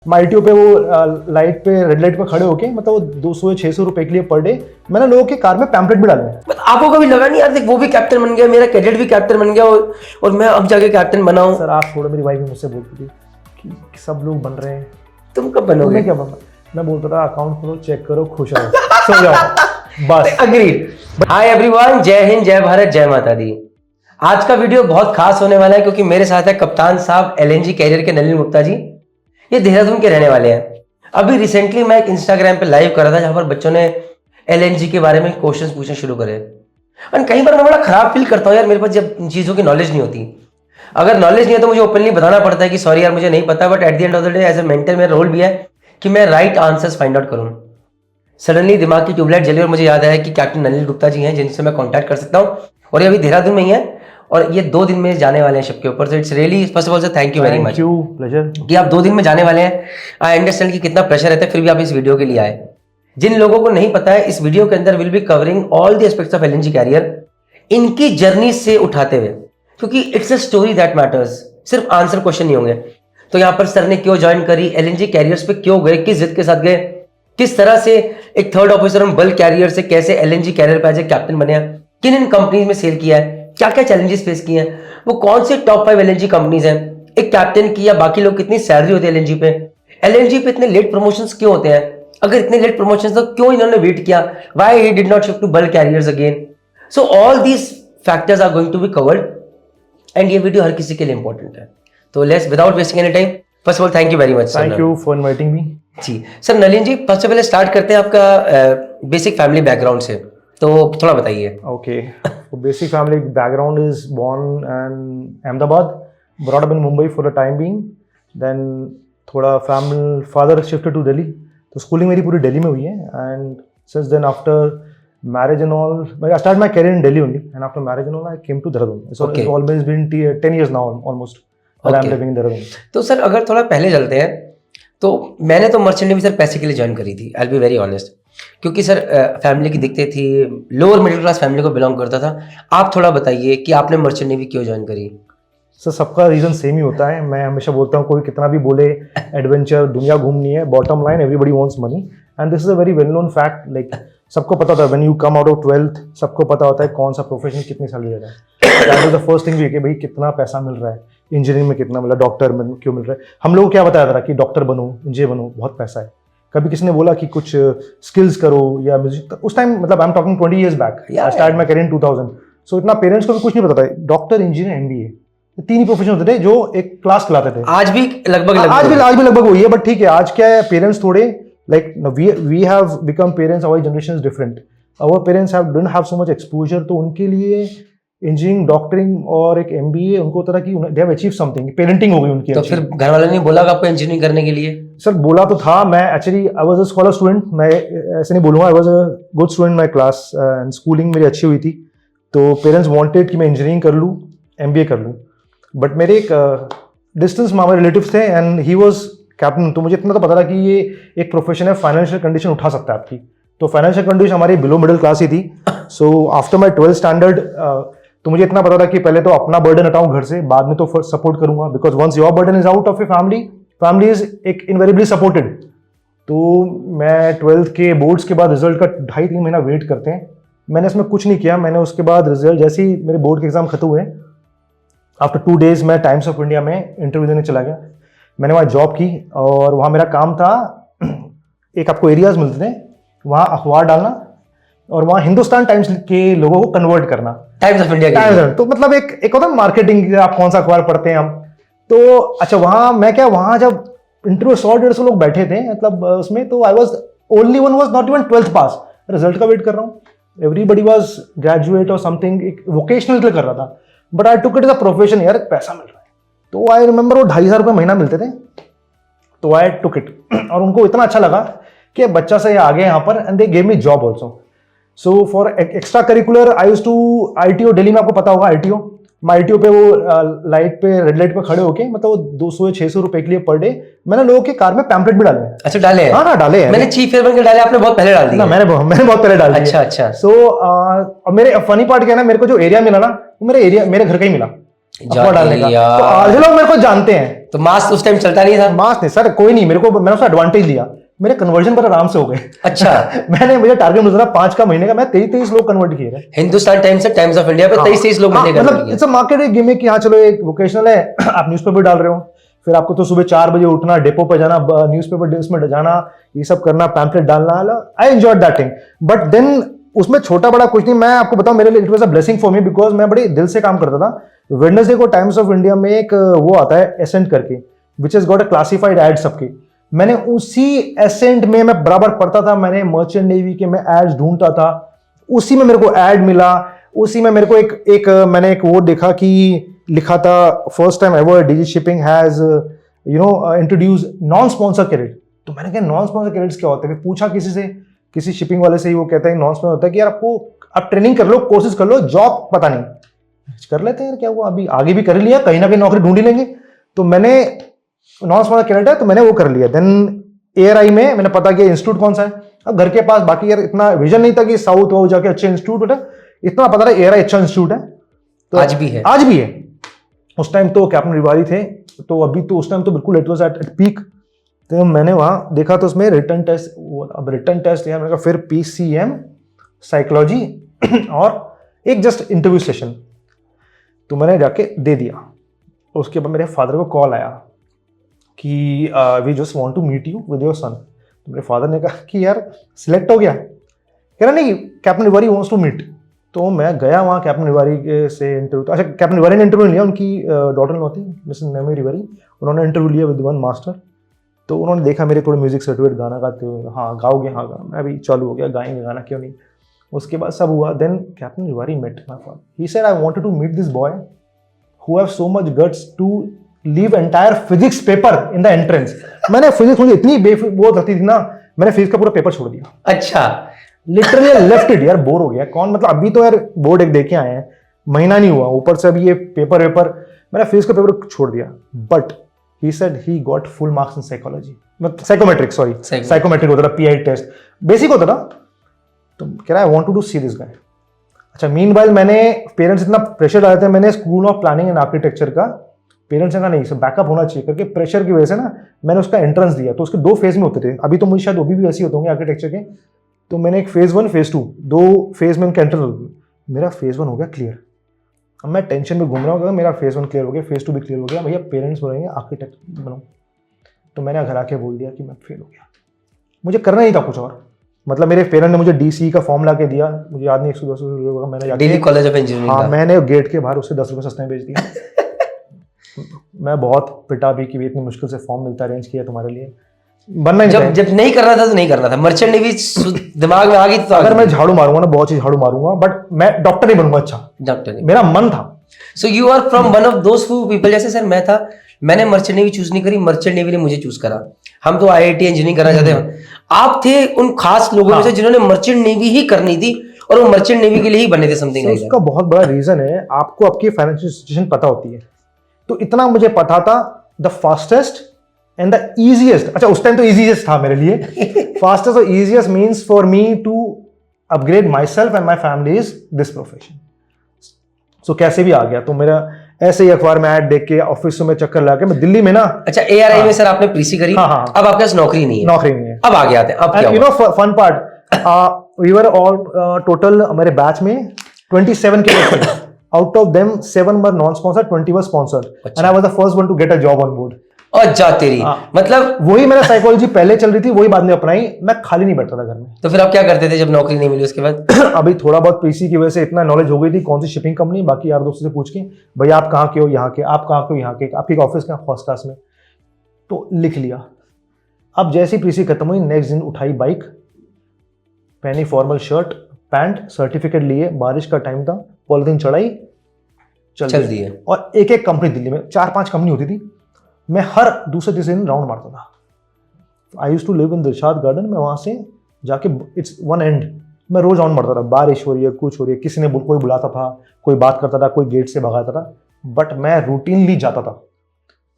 माइटियो पे वो लाइट पे रेड लाइट पे खड़े होके मतलब वो 200 या 600 रुपए के लिए पर डे मैंने लोगों के कार में पैम्पलेट भी डाले हैं। आपको कभी लगा नहीं यार देख वो भी कैप्टन बन गया, मेरा कैडेट भी कैप्टन बन गया और मैं अब जाके कैप्टन बना हूं। सर आप थोड़ा, मेरी वाइफ भी मुझसे बोलती थी कि सब लोग बन रहे हैं, तुम कब बनोगे? मैं क्या बनना? मैं बोलता था अकाउंट खोलो, चेक करो, खुश रहो, सो जाओ बस। अग्रीड। हाय एवरीवन, जय हिंद, जय भारत, जय माता दी। आज का वीडियो बहुत खास होने वाला है क्योंकि मेरे साथ है कप्तान साहब एलएनजी कैरियर के नलिन गुप्ता जी। ये देहरादून के रहने वाले हैं। अभी रिसेंटली मैं एक इंस्टाग्राम पे लाइव कर रहा था जहां पर बच्चों ने एलएनजी के बारे में क्वेश्चंस पूछना शुरू करे। और कई बार मैं बड़ा खराब फील करता हूँ यार, मेरे पास जब इन चीज़ों की नॉलेज नहीं होती। अगर नॉलेज नहीं है तो मुझे ओपनली बताना पड़ता है कि सॉरी यार मुझे नहीं पता, but at the end of the day as a mentor मेरा रोल भी है कि मैं राइट आंसर्स फाइंड आउट करूँ। सडनली दिमाग की ट्यूबलाइट जली और मुझे याद आया कि कैप्टन नलिन गुप्ता जी हैं जिनसे मैं कॉन्टैक्ट कर सकता हूँ, और ये अभी देहरादून में ही है और ये 2 दिन में जाने वाले हैं शिप के ऊपर। तो it's really first of all sir thank you very much, pleasure कि आप 2 दिन में जाने वाले हैं। आई अंडरस्टैंड कि कितना प्रेशर रहता है, फिर भी आप इस वीडियो के लिए आए। जिन लोगों को नहीं पता है, इस वीडियो के अंदर will be covering all the aspects of LNG carrier, इनकी जर्नी से उठाते हुए, क्योंकि it's a story that matters, सिर्फ आंसर क्वेश्चन नहीं होंगे। तो यहाँ पर सर ने क्यों ज्वाइन करी, एलएनजी कैरियर्स पे क्यों गए, किस जिद के साथ गए, किस तरह से एक third officer on bulk carrier से कैसे एलएनजी कैरियर पे एज ए कैप्टन बने, किन इन कंपनीज में सेल किया है, क्या क्या चैलेंजेस फेस किए हैं, वो कौन से टॉप 5 एलएनजी कंपनीज हैं, एक कैप्टन की या बाकी लोग कितनी सैलरी होती है एलएनजी पे, एलएनजी पे इतने लेट प्रमोशंस क्यों होते हैं, अगर इतने लेट प्रमोशंस तो क्यों इन्होंने वेट किया, why he did not shift to bulk carriers again. So all these factors are going to be covered and ये वीडियो हर किसी के लिए इंपॉर्टेंट है। तो let's without wasting any time, first of all thank you very much. Thank you for inviting me. जी sir, Nalin ji first of all start करते हैं आपका बेसिक फैमिली बैकग्राउंड से, तो थोड़ा बताइए। Okay, basic family background is born in Ahmedabad, brought up in Mumbai for a time being, then थोड़ा family father shifted to Delhi, तो स्कूलिंग मेरी पूरी दिल्ली में हुई है। And since then after marriage and all, I started my career in Delhi only, and after marriage and all, I came to Dehradun. So Okay. it's always been 10 years now almost that I'm living in Dehradun. तो sir अगर थोड़ा पहले चलते हैं, तो मैंने तो merchant navy sir पैसे के लिए ज्वाइन करी थी, I will be very honest, क्योंकि सर फैमिली की दिक्कतें थी, लोअर मिडिल क्लास फैमिली को बिलोंग करता था। आप थोड़ा बताइए कि आपने मर्चेंट नेवी क्यों ज्वाइन करी? सर सबका रीज़न सेम ही होता है। मैं हमेशा बोलता हूँ कोई कितना भी बोले एडवेंचर दुनिया घूमनी है, bottom line everybody wants money, and this is a very well known fact. Like सबको पता होता है when you come out of 12th, सबको पता होता है कौन सा प्रोफेशन कितनी सैलरी दे रहा है। That is the first thing भी है कि भाई कितना पैसा मिल रहा है, इंजीनियरिंग में कितना मिला, डॉक्टर में क्यों मिल रहा है। हम लोग को क्या बताया था कि डॉक्टर बनो, इंजीनियर बनो, बहुत पैसा है। कभी किसी ने बोला कि कुछ स्किल्स करो या म्यूजिक, उस टाइम मतलब आई am talking 20 years back, I start my career in 2000, सो इतना पेरेंट्स को भी कुछ नहीं पता था। डॉक्टर, इंजीनियर, एमबीए, 3 ही प्रोफेशन होते थे जो एक क्लास खिलाते थे। आज भी लगभग वही है, बट ठीक है आज क्या है, पेरेंट्स थोड़े like we have become parents, our generation is different, our parents didn't have so much exposure, तो उनके लिए इंजीनियरिंग, डॉक्टरिंग और एक एमबीए उनको तरह की they have achieve something, parenting हो गई उनकी। तो फिर घर वालों ने बोला आपको इंजीनियरिंग करने के लिए? सर बोला तो था, मैं actually I was a scholar student, मैं ऐसे नहीं बोलूँगा, I was a good student my class and schooling मेरी अच्छी हुई थी, तो पेरेंट्स वांटेड कि मैं इंजीनियरिंग कर लूँ, एमबीए कर लूँ, बट मेरे एक डिस्टेंस में हमारे रिलेटिव्स थे एंड ही वाज कैप्टन, तो मुझे इतना तो पता था कि ये एक प्रोफेशन है, फाइनेंशियल कंडीशन उठा सकता है आपकी, तो फाइनेंशियल कंडीशन हमारी बिलो मिडिल क्लास ही थी। So after my 12th standard तो मुझे इतना पता था कि पहले तो अपना बर्डन हटाऊं घर से, बाद में तो सपोर्ट करूंगा, because once your burden is out of a family is एक इनवेरिएबली सपोर्टेड। तो मैं 12th के बोर्ड्स के बाद रिजल्ट का 2.5-3 महीना वेट करते हैं, मैंने इसमें कुछ नहीं किया। मैंने उसके बाद रिजल्ट जैसे ही मेरे बोर्ड के एग्जाम खत्म हुए, आफ्टर 2 days मैं टाइम्स ऑफ इंडिया में इंटरव्यू देने चला गया। मैंने वहाँ जॉब की और वहाँ मेरा काम था, एक आपको एरियाज मिलते थे, वहाँ अखबार डालना और वहाँ हिंदुस्तान टाइम्स के लोगों को कन्वर्ट करना टाइम्स ऑफ इंडिया। तो मतलब एक होता है मार्केटिंग, आप कौन सा अखबार पढ़ते हैं हम, तो अच्छा वहाँ मैं क्या, वहाँ जब इंटरव्यू 100-150 लोग बैठे थे मतलब उसमें, तो I was only one was not even 12th pass, result का वेट कर रहा हूँ, एवरीबडी वॉज ग्रेजुएट और समथिंग, एक वोकेशनल के लिए कर रहा था, but I took it as a profession, यार पैसा मिल रहा है। तो आई रिमेंबर वो 2,500 रुपये महीना मिलते थे, तो आई टुक इट, और उनको इतना अच्छा लगा कि बच्चा से आ गए यहाँ पर, and they gave me job also. So for extra curricular I used to ITO, Delhi में आपको पता होगा आईटीओ, मैं आईटीओ पे वो लाइट पे रेड लाइट पे खड़े होके मतलब वो 200 या 600 रुपए के लिए पर डे मैंने लोगों के कार में पैम्पलेट भी डाले हैं। अच्छा डाले हैं? हाँ डाले हैं। मैंने चीफ एयरमैन के डाले, आपने बहुत पहले डाल दिया? मैंने बहुत पहले डाल दिया। अच्छा। सो और मेरे फनी पार्ट क्या है ना, मेरे को जो एरिया मिला ना, वो मेरे घर का ही मिला डालने का, तो आधे लोग मेरे को जानते हैं, तो मास उस टाइम चलता नहीं था? मास नहीं सर, कोई नहीं, मैंने उसका एडवांटेज लिया, मेरे कन्वर्जन पर आराम से हो गए। अच्छा। मुझे टारगेट मिल रहा 5 का महीने का, मैं 23 लोग कन्वर्ट किए थे। हिंदुस्तान टाइम्स से टाइम्स ऑफ इंडिया पे 23 लोग बंदे कन्वर्ट मतलब किए। इट्स अ मार्केट गिमिक कि हाँ चलो एक वोकेशनल है, आप न्यूज़पेपर डाल रहे हो, फिर आपको तो सुबह 4 बजे उठना, डेपो पे जाना, न्यूज़पेपर उसमें जाना, ये सब करना, पैम्पलेट डालना। I enjoyed that thing, but then उसमें छोटा बड़ा कुछ नहीं। मैं आपको बताऊं, मेरे लिए it was a blessing for me, because मैं बड़े दिल से काम करता था। वेडनेसडे को टाइम्स ऑफ इंडिया में एक वो आता है एसेंट करके, which is got a classified ad सबके। मैंने उसी एसेंट में मैं बराबर पढ़ता था, मैंने मर्चेंट नेवी के मैं एड्स ढूंढता था, उसी में मेरे को एड मिला, उसी में मेरे को मैंने एक वो देखा कि लिखा था first time ever DG shipping has introduce non sponsor credit. तो मैंने कहा नॉन स्पॉन्सर क्रेडिट्स क्या होते हैं, फिर पूछा किसी शिपिंग वाले से ही, वो कहता है नॉन स्पॉन्सर होता है कि यार आप ट्रेनिंग कर लो, कोर्सेज कर लो, जॉब पता नहीं, कर लेते हैं यार, क्या हुआ, अभी आगे भी कर लिया, कहीं ना कहीं नौकरी ढूंढ ही लेंगे। तो मैंने नॉन स्पॉन्सर क्रेडिट है तो मैंने वो कर लिया। देन एआरआई में मैंने पता किया इंस्टीट्यूट कौन सा है, अब घर के पास, बाकी यार इतना विजन नहीं था कि साउथ वो जाके अच्छे इंस्टीट्यूट है, इतना पता था एआरआई अच्छा इंस्टीट्यूट है। तो आज भी है। उस टाइम तो कैप्टन रिवारी थे, तो अभी तो उस टाइम तो बिल्कुल इट वाज एट पीक। तो मैंने वहां देखा तो उसमें रिटर्न टेस्ट, अब रिटर्न टेस्ट यार मैंने कहा, फिर पीसीएम साइकोलॉजी और एक जस्ट इंटरव्यू सेशन, तो मैंने जाके दे दिया। उसके बाद मेरे फादर को कॉल आया कि we just want to meet you with your son. तो मेरे फादर ने कहा कि यार सिलेक्ट हो गया, कह रहा नहीं captain Rewari wants to meet. तो मैं गया वहाँ कैप्टन रिवारी से इंटरव्यू, अच्छा कैप्टन रिवारी ने इंटरव्यू लिया, उनकी डॉटर होती मिस नेमी रिवारी, उन्होंने इंटरव्यू लिया विद वन मास्टर। तो उन्होंने देखा मेरे थोड़े म्यूजिक सर्टिफिकेट, गाना गाते हुए, हाँ गाओगे, हाँ गा, मैं अभी चालू हो गया, गाएंगे गाना, क्यों नहीं। उसके बाद सब हुआ, then captain Rewari met my father, he said I wanted to meet this boy who have so much guts to leave entire physics paper in the entrance. मैंने फिजिक्स, मुझे इतनी वो लगती थी ना, मैंने फिजिक्स का पूरा पेपर छोड़ दिया। अच्छा, लिटरली लेफ्ट इट यार, बोर हो गया, कौन मतलब अभी तो यार बोर्ड एक देखे आए हैं, महीना नहीं हुआ, ऊपर से अभी ये पेपर मैंने फिजिक्स का पेपर छोड़ दिया। But he said he got full marks in psychology, मतलब साइकोमेट्रिक, सॉरी साइकोमेट्रिक होता था, पीआई टेस्ट बेसिक होता था। तो कह रहा है I want to see this guy. अच्छा, मीनवाइल मैंने पेरेंट्स इतना प्रेशर डालते हैं, मैंने school of planning and architecture का, पेरेंट्स ने कहा नहीं, बैकअप होना चाहिए करके, प्रेशर की वजह से ना मैंने उसका एंट्रेंस दिया। तो उसके 2 फेज में होते थे, अभी तो मुझे शायद वो भी ऐसे होते होंगे आर्किटेक्चर के। तो मैंने एक फेज 1 फेज 2 2 फेज में उनका एंट्रेंस, मेरा फेज 1 हो गया क्लियर। अब मैं टेंशन में घूम रहा हूँ, मेरा फेज 1 क्लियर हो गया, फेज 2 भी क्लियर हो गया, भैया पेरेंट्स बोलेंगे आर्किटेक्ट बनो। तो मैंने घर आके बोल दिया कि मैं फेल हो गया, मुझे करना ही था कुछ और। मतलब मेरे पेरेंट ने मुझे डीसी का फॉर्म ला के दिया, मुझे याद नहीं, 100-200 रुपये का, मैंने दिल्ली कॉलेज ऑफ इंजीनियरिंग, हाँ मैंने गेट के बाहर उससे 10 रुपये सस्ते में बेच दिया। मैं बहुत पिटा भी कि इतनी मुश्किल से फॉर्म मिलता, अरेंज किया तुम्हारे लिए, बनना ही जब नहीं करना था तो नहीं करना था, मर्चेंट नेवी दिमाग में आ गई तो अगर मैं झाड़ू मारूंगा ना, बहुत चीज झाड़ू मारूंगा, बट मैं डॉक्टर नहीं बनूंगा। अच्छा, डॉक्टर नहीं, मेरा मन था। So you are from one of those few people, जैसे सर मैं था, मैंने मर्चेंट नेवी चूज नहीं करी, मर्चेंट नेवी ने मुझे चूज करा। हम तो आईआईटी इंजीनियरिंग करना चाहते हैं, आप थे उन खास लोगों में से जिन्होंने मर्चेंट नेवी ही करनी थी, और वो मर्चेंट नेवी के लिए ही बने थे, समथिंग लाइक दैट। उसका बहुत बड़ा रीजन है, आपको आपकी फाइनेंशियल सिचुएशन पता होती है। तो इतना मुझे पता था, the fastest and the easiest, अच्छा उस टाइम तो इजीएस्ट था मेरे लिए, फास्टेस्ट और easiest means for me to upgrade myself and my family is this profession. So कैसे भी आ गया, तो मेरा ऐसे ही अखबार में ऐड देख के, ऑफिस में चक्कर लगा के, मैं दिल्ली में ना, अच्छा एआरआई में सर आपने प्रीसी करी, हाँ। अब आपके पास नौकरी नहीं है, नौकरी नहीं है, अब आगे आते हैं, अब क्या you know fun part, we were all total मेरे बैच में 27 के लोग थे, out of them 7 were non sponsored, 20 were sponsored, and I was the first one to get a job on board. और जा तेरी, मतलब वही मेरा साइकोलॉजी पहले चल रही थी, वही बाद में अपनाई, मैं खाली नहीं बैठता था घर में। तो फिर आप क्या करते थे जब नौकरी नहीं मिली उसके बाद? अभी थोड़ा बहुत पीसी की वजह से इतना नॉलेज हो गई थी, कौन सी शिपिंग कंपनी, बाकी यार दोस्तों से पूछ के, भैया आप कहाँ के हो, यहाँ के, आप कहाँ के हो, यहाँ के, आपकी ऑफिस का फर्स्ट क्लास में, तो लिख लिया। अब जैसे ही पीसी खत्म हुई, नेक्स्ट दिन उठाई बाइक, पहनी फॉर्मल शर्ट पैंट, सर्टिफिकेट लिए, बारिश का टाइम था, पॉलिथीन चढ़ाई, चल दिए। और एक एक कंपनी, दिल्ली में 4-5 कंपनी होती थी, मैं हर दूसरे तीसरे दिन राउंड मारता था। I used to live in Dilshad Garden, मैं वहाँ से जाके, इट्स वन एंड, मैं रोज राउंड मारता था, बारिश हो रही है, कुछ हो रही है, किसी ने कोई बुलाता था, कोई बात करता था, कोई गेट से भगाता था, बट मैं रूटीनली जाता था।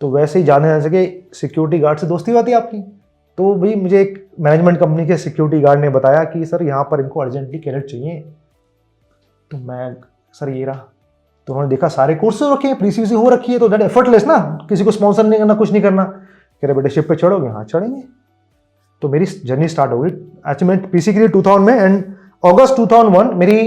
तो वैसे ही जाने सके, सिक्योरिटी गार्ड से दोस्ती हुई थी आपकी, तो भाई मुझे एक मैनेजमेंट कंपनी के सिक्योरिटी गार्ड ने बताया कि सर यहाँ पर इनको अर्जेंटली कैडेट चाहिए। तो मैं, सर ये रहा, तो उन्होंने देखा सारे कोर्सेज रखे हैं, प्री-सीवीसी हो रखी है, तो दैट एफर्टलेस ना, किसी को स्पॉन्सर नहीं करना, कुछ नहीं करना। कह रहे बेटे शिप पे चढ़ोगे? हाँ चढ़ेंगे। तो मेरी जर्नी स्टार्ट हो गई। एक्चुअली मैं पीसी के लिए 2000 में, एंड अगस्त 2001 मेरी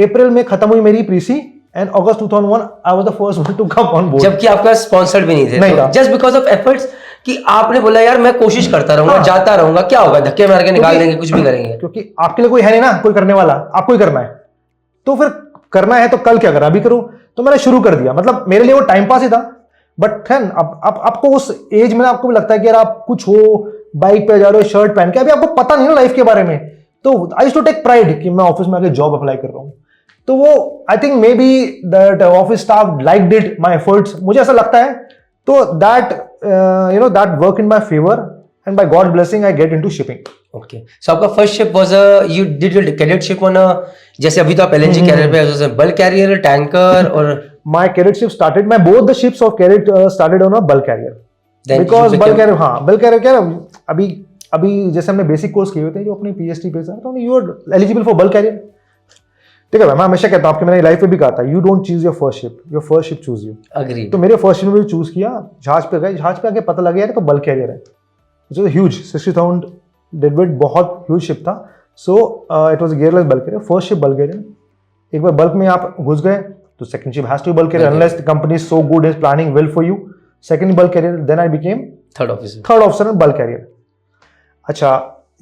अप्रैल में खत्म हुई मेरी PC, and August 2001 I was the first one to come on board. जबकि आपका स्पॉन्सर्ड भी नहीं थे, नहीं था। जस्ट बिकॉज ऑफ एफर्ट्स कि आपने बोला यार मैं कोशिश करता रहूंगा, हाँ। जाता रहूंगा, क्या होगा, धक्के मार के निकाल देंगे, कुछ भी करेंगे। क्योंकि आपके लिए कोई है नहीं ना कोई करने वाला, आपको ही करना है, तो फिर करना है तो कल क्या करा, अभी करो। तो मैंने शुरू कर दिया, मतलब मेरे लिए वो टाइम पास ही था। बट है अब आपको उस एज में आपको भी लगता है कि यार आप कुछ हो, बाइक पे जा रहे हो, शर्ट पहन के, अभी आपको पता नहीं ना लाइफ के बारे में। तो I used to take pride कि मैं ऑफिस में आके जॉब अप्लाई कर रहा हूँ। तो वो I think maybe that office staff liked it my efforts, मुझे ऐसा लगता है। तो that that work in my favour, and by god blessing I get into shipping. Okay, so आपका first ship was you did your cadetship on जैसे अभी तो आप एलएनजी कैरियर पे बल्क कैरियर, टैंकर, और My cadet ship started, my both the ships of cadet started on a bulk carrier. Then Because you bulk became- carrier, हाँ bulk carrier क्या है, अभी जैसे हमने बेसिक कोर्स किए हुए थे जो अपनी पीएचडी पे, तो you are eligible for bulk carrier. ठीक है, मैं हमेशा कहता हूँ, आपकी मैंने लाइफ में भी कहा था, you don't choose your first ship, your first ship choose you. Agree. तो मेरे फर्स्ट शिप में चूज किया, जहाज पे गए, जहाज पे आके पता लगा यार तो बल्क कैरियर है। इट्स ह्यूज, 60,000 डेडवेट, बहुत ह्यूज शिप था। So it was gearless bulk carrier, first ship bulk carrier. एक बार बल्क में आप घुस गए तो second ship has to be bulk carrier unless the company is so good is planning well for you. Second bulk carrier, then I became third officer. third officer in bulk carrier. अच्छा,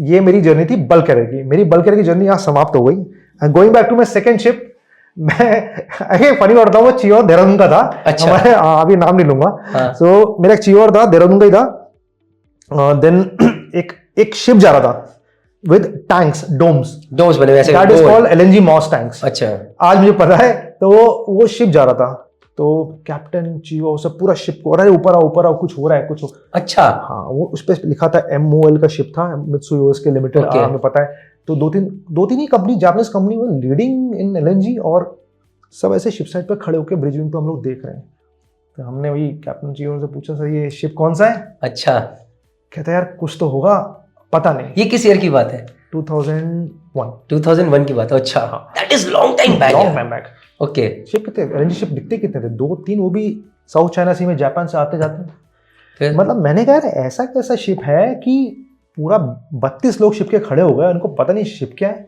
ये मेरी journey थी bulk carrier की। मेरी bulk carrier की journey यहाँ समाप्त हो गई। And going back to my second ship, मैं फनी बताता हूँ, वो चियोर देहरादून का था। अच्छा। हमारे अभी नाम नहीं लूंगा। हाँ। सो मेरा एक चियोर था, देहरादून का ही था। देन एक शिप जा रहा था विद टैंक्स, डोम्स बने वैसे, दैट इज गोल। Called LNG Moss tanks. अच्छा, आज मुझे पता है। तो वो शिप जा रहा था, तो कैप्टन चीओ सब पूरा शिप को, अरे ऊपर आओ कुछ हो रहा है, कुछ हो। अच्छा, हाँ, वो उस पर लिखा था MOL का शिप था, मित्सुबिशी यूएसए लिमिटेड, Okay. हमें पता है। तो दो तीन ही कंपनी, जापानीज कंपनी में लीडिंग इन एलएनजी, और सब ऐसे शिप साइड पे खड़े होकर ब्रिज पे हम लोग देख रहे हैं। तो हमने वही कैप्टन चीओ से पूछा, सर ये शिप कौन सा है? अच्छा, कहता है यार कुछ तो होगा, पता नहीं। ये किस ईयर की बात है? 2001। 2001 की बात है। अच्छा, that is long time back. Long time back. Okay, ship कितने, एलएनजी शिप दिखते कितने थे? 2-3, वो भी साउथ चाइना सी में, जापान से आते जाते। फिर मतलब मैंने कहा यार ऐसा कैसा शिप है कि पूरा 32 लोग शिप के खड़े हो गए, उनको पता नहीं शिप क्या है,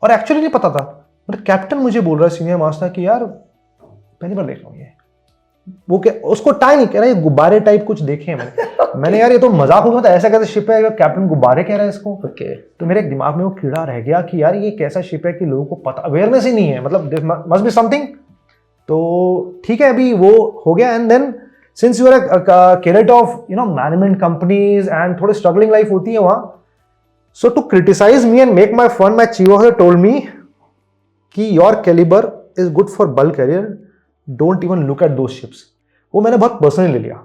और एक्चुअली नहीं पता था। मतलब कैप्टन मुझे बोल रहा है, सीनियर मास्टर, कि यार पहली बार देख रहा हूँ ये। वो क्या, उसको टाइम नहीं कह रहा, ये गुब्बारे टाइप कुछ देखे हैं मैंने यार ये तो मजाक होगा, तो ऐसा कैसा शिप है, कैप्टन गुब्बारे कह रहा है इसको। ओके, तो मेरे दिमाग में वो कीड़ा रह गया कि यार ये कैसा शिप है कि लोगों को पता, अवेयरनेस ही नहीं है, मतलब मस्ट बी समथिंग। तो ठीक है, अभी वो हो गया। And then since you are cadet of management companies एंड थोड़ी स्ट्रगलिंग लाइफ होती है वहां, so to criticise me and make my fun, my chief officer told me कि your calibre is good for bulk carrier, don't even look at those ships. वो मैंने बहुत personally ले लिया,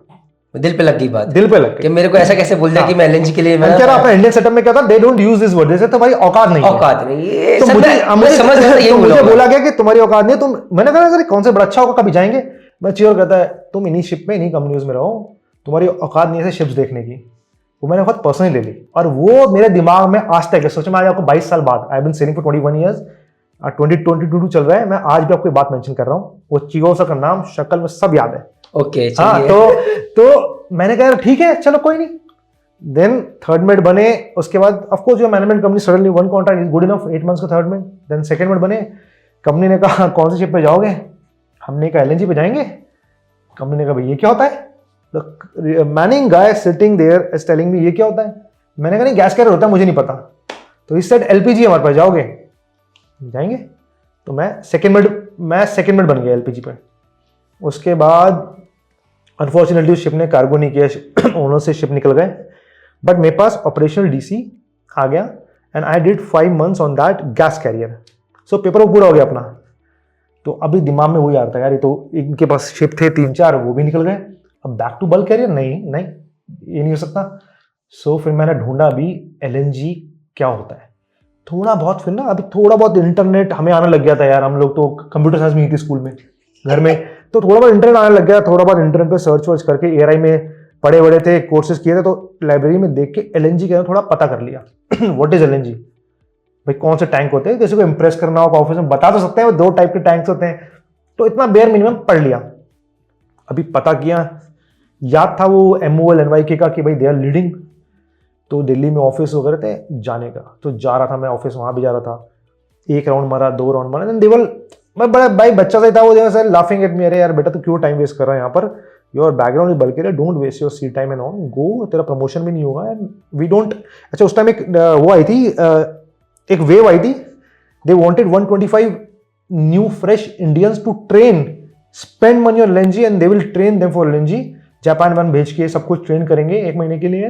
दिल पे लग गई बात, दिल पे लग कि मेरे को ऐसा कैसे बोल दिया कि मैं एलएनजी के लिए, मैं क्या अपना इंडियन सेटअप में क्या था, they don't use this word, जैसे तुम्हारी औकात नहीं है। औकात नहीं, ये तो सब मैं समझ रहा था, ये तो मुझे बोला बोला गया कि तुम्हारी औकात नहीं है। तुम, मैंने कहा सर कौन से बड़ा अच्छा होगा, कभी जाएंगे। मैं चियोर कहता है तुम इन्हीं शिप में, इन्हीं कंपनीज में रहो, तुम्हारी औकात नहीं है शिप्स देखने की। वो मैंने बहुत पर्सनली ले ली, और वो मेरे दिमाग में आज तक है। सोचो मैं आज आपको 22 साल बाद, I have been sailing for 21 years, 2022 चल रहा है, मैं आज भी आपको बात मेंशन कर रहा हूँ। वो चीगो सर का नाम, शक्ल में सब याद है। ओके, हाँ, चलिए। तो मैंने कहा ठीक है चलो कोई नहीं। देन थर्ड मेट बने, उसके बाद ऑफ कोर्स जो management company suddenly one contract is good enough, 8 months का third mate. Then second mate बने, कंपनी ने कहा कौन सी शिप पे जाओगे, हमने कहा एलएनजी पे जाएंगे। कंपनी ने कहा भाई ये क्या होता है, the manning guy sitting there is telling me ये क्या होता है। मैंने कहा नहीं गैस कैरियर होता है, मुझे नहीं पता। तो इस सेट एलपीजी हमारे पास, जाओगे? जाएंगे। तो मैं सेकंड मेट बन गया एलपीजी पे। उसके बाद अनफॉर्चुनेटली शिप ने कार्गो नहीं किया, ओनर से शिप निकल गए, बट मेरे पास ऑपरेशनल डीसी आ गया, and I did 5 months on that gas carrier. So paper वो पूरा हो गया अपना। तो अभी दिमाग में वही आ रहा था यार, ये तो इनके पास शिप थे 3-4, वो भी निकल गए, अब बैक टू बल्क कैरियर, नहीं ये नहीं हो सकता। सो फिर मैंने ढूंढा अभी एलएनजी क्या होता है, थोड़ा बहुत। फिर ना अभी थोड़ा बहुत इंटरनेट हमें आने लग गया था यार, हम लोग तो कंप्यूटर साइंस में ही थी स्कूल में, घर में, तो थोड़ा बहुत इंटरनेट आने लग गया। थोड़ा बहुत इंटरनेट पे सर्च वर्च करके एआरआई में पढ़े बड़े थे, कोर्सेज किए थे, तो लाइब्रेरी में देख के एलएनजी के थोड़ा पता कर लिया। व्हाट इज एलएनजी, भाई कौन से टैंक होते हैं, किसी को इंप्रेस करना हो ऑफिस में बता तो सकते हैं। 2 टाइप के टैंक्स होते हैं, तो इतना बेयर मिनिमम पढ़ लिया। अभी पता किया, याद था वो MOL NYK का कि भाई दे आर लीडिंग, तो दिल्ली में ऑफिस वगैरह थे जाने का, तो जा रहा था मैं ऑफिस, वहाँ भी जा रहा था, 1 राउंड मारा, 2 राउंड मारा, देन देवल, मैं बड़ा भाई बच्चा सा था वो, जैसे लाफिंग एट मी, अरे यार बेटा तो क्यों टाइम वेस्ट कर रहा है यहाँ पर, your background is bulk, don't waste your sea time and on, go, तेरा प्रमोशन भी नहीं होगा एंड वी डोंट। अच्छा उस टाइम एक वो आई थी, एक वेव आई थी, they wanted 125 new fresh Indians to train, spend money on LNG and they will train them for LNG, Japan one भेज के सब कुछ ट्रेन करेंगे 1 महीने के लिए,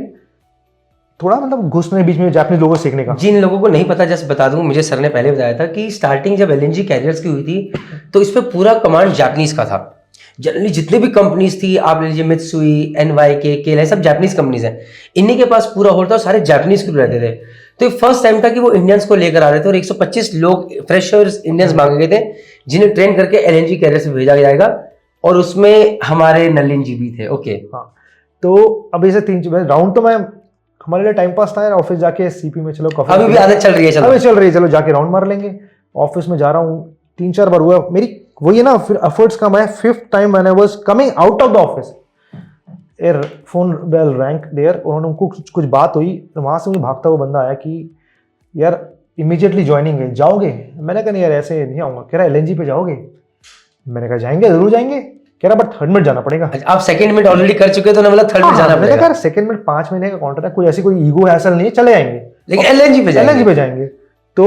थोड़ा मतलब घुसने बीच में जापानीज लोगों को सीखने का। जिन लोगों को नहीं पता, जस्ट बता दूं, मुझे सर ने पहले बताया था कि स्टार्टिंग जब LNG कैरियर्स की हुई थी तो इस पे पूरा कमांड जापानीज का था। जनरली जितनी भी कंपनीज थी, आप लीजिए मित्सुई, NYK, केलाई, सब जापानीज कंपनीज हैं, इन्हीं के पास पूरा होल्ड था और सारे जापानीज क्रू रहते थे। तो ये फर्स्ट टाइम था कि वो इंडियंस को लेकर आ रहे थे और 125 लोग फ्रेशर्स इंडियंस मांगे गए थे जिन्हें ट्रेन करके LNG कैरियर्स में भेजा जाएगा, और उसमें हमारे नलिन जी भी थे। ओके हाँ, तो अभी से 3 राउंड तो मैं, हमारे लिए टाइम पास था यार, ऑफिस जाके CP में चलो कॉफी, अभी भी आदत चल रही है, अभी चल रही है, चलो जाके राउंड मार लेंगे। ऑफिस में जा रहा हूँ, 3-4 बार हुआ मेरी, वही है ना, फिर एफर्ट्स कम है। 5th time when I was coming out of the office, a phone bell rang there, उन्होंने उनको कुछ बात हुई, वहां से मुझे भागता हुआ बंदा आया कि यार इमीडिएटली ज्वाइनिंग है, जाओगे? मैंने कहा नहीं यार ऐसे नहीं आऊंगा। कह रहा LNG पे जाओगे? मैंने कहा जाएंगे, जरूर जाएंगे। कह रहा बट 3rd मिनट जाना पड़ेगा। आप 2nd मिनट ऑलरेडी कर चुके तो मतलब 3rd मिनट जाना मैंने पड़ेगा। कहा 2nd मिनट 5 महीने का कॉन्ट्रैक्ट है, कोई ऐसी कोई ईगो हैसल नहीं है, चले जाएंगे, लेकिन LNG पे जाएंगे। LNG पे जाएंगे। तो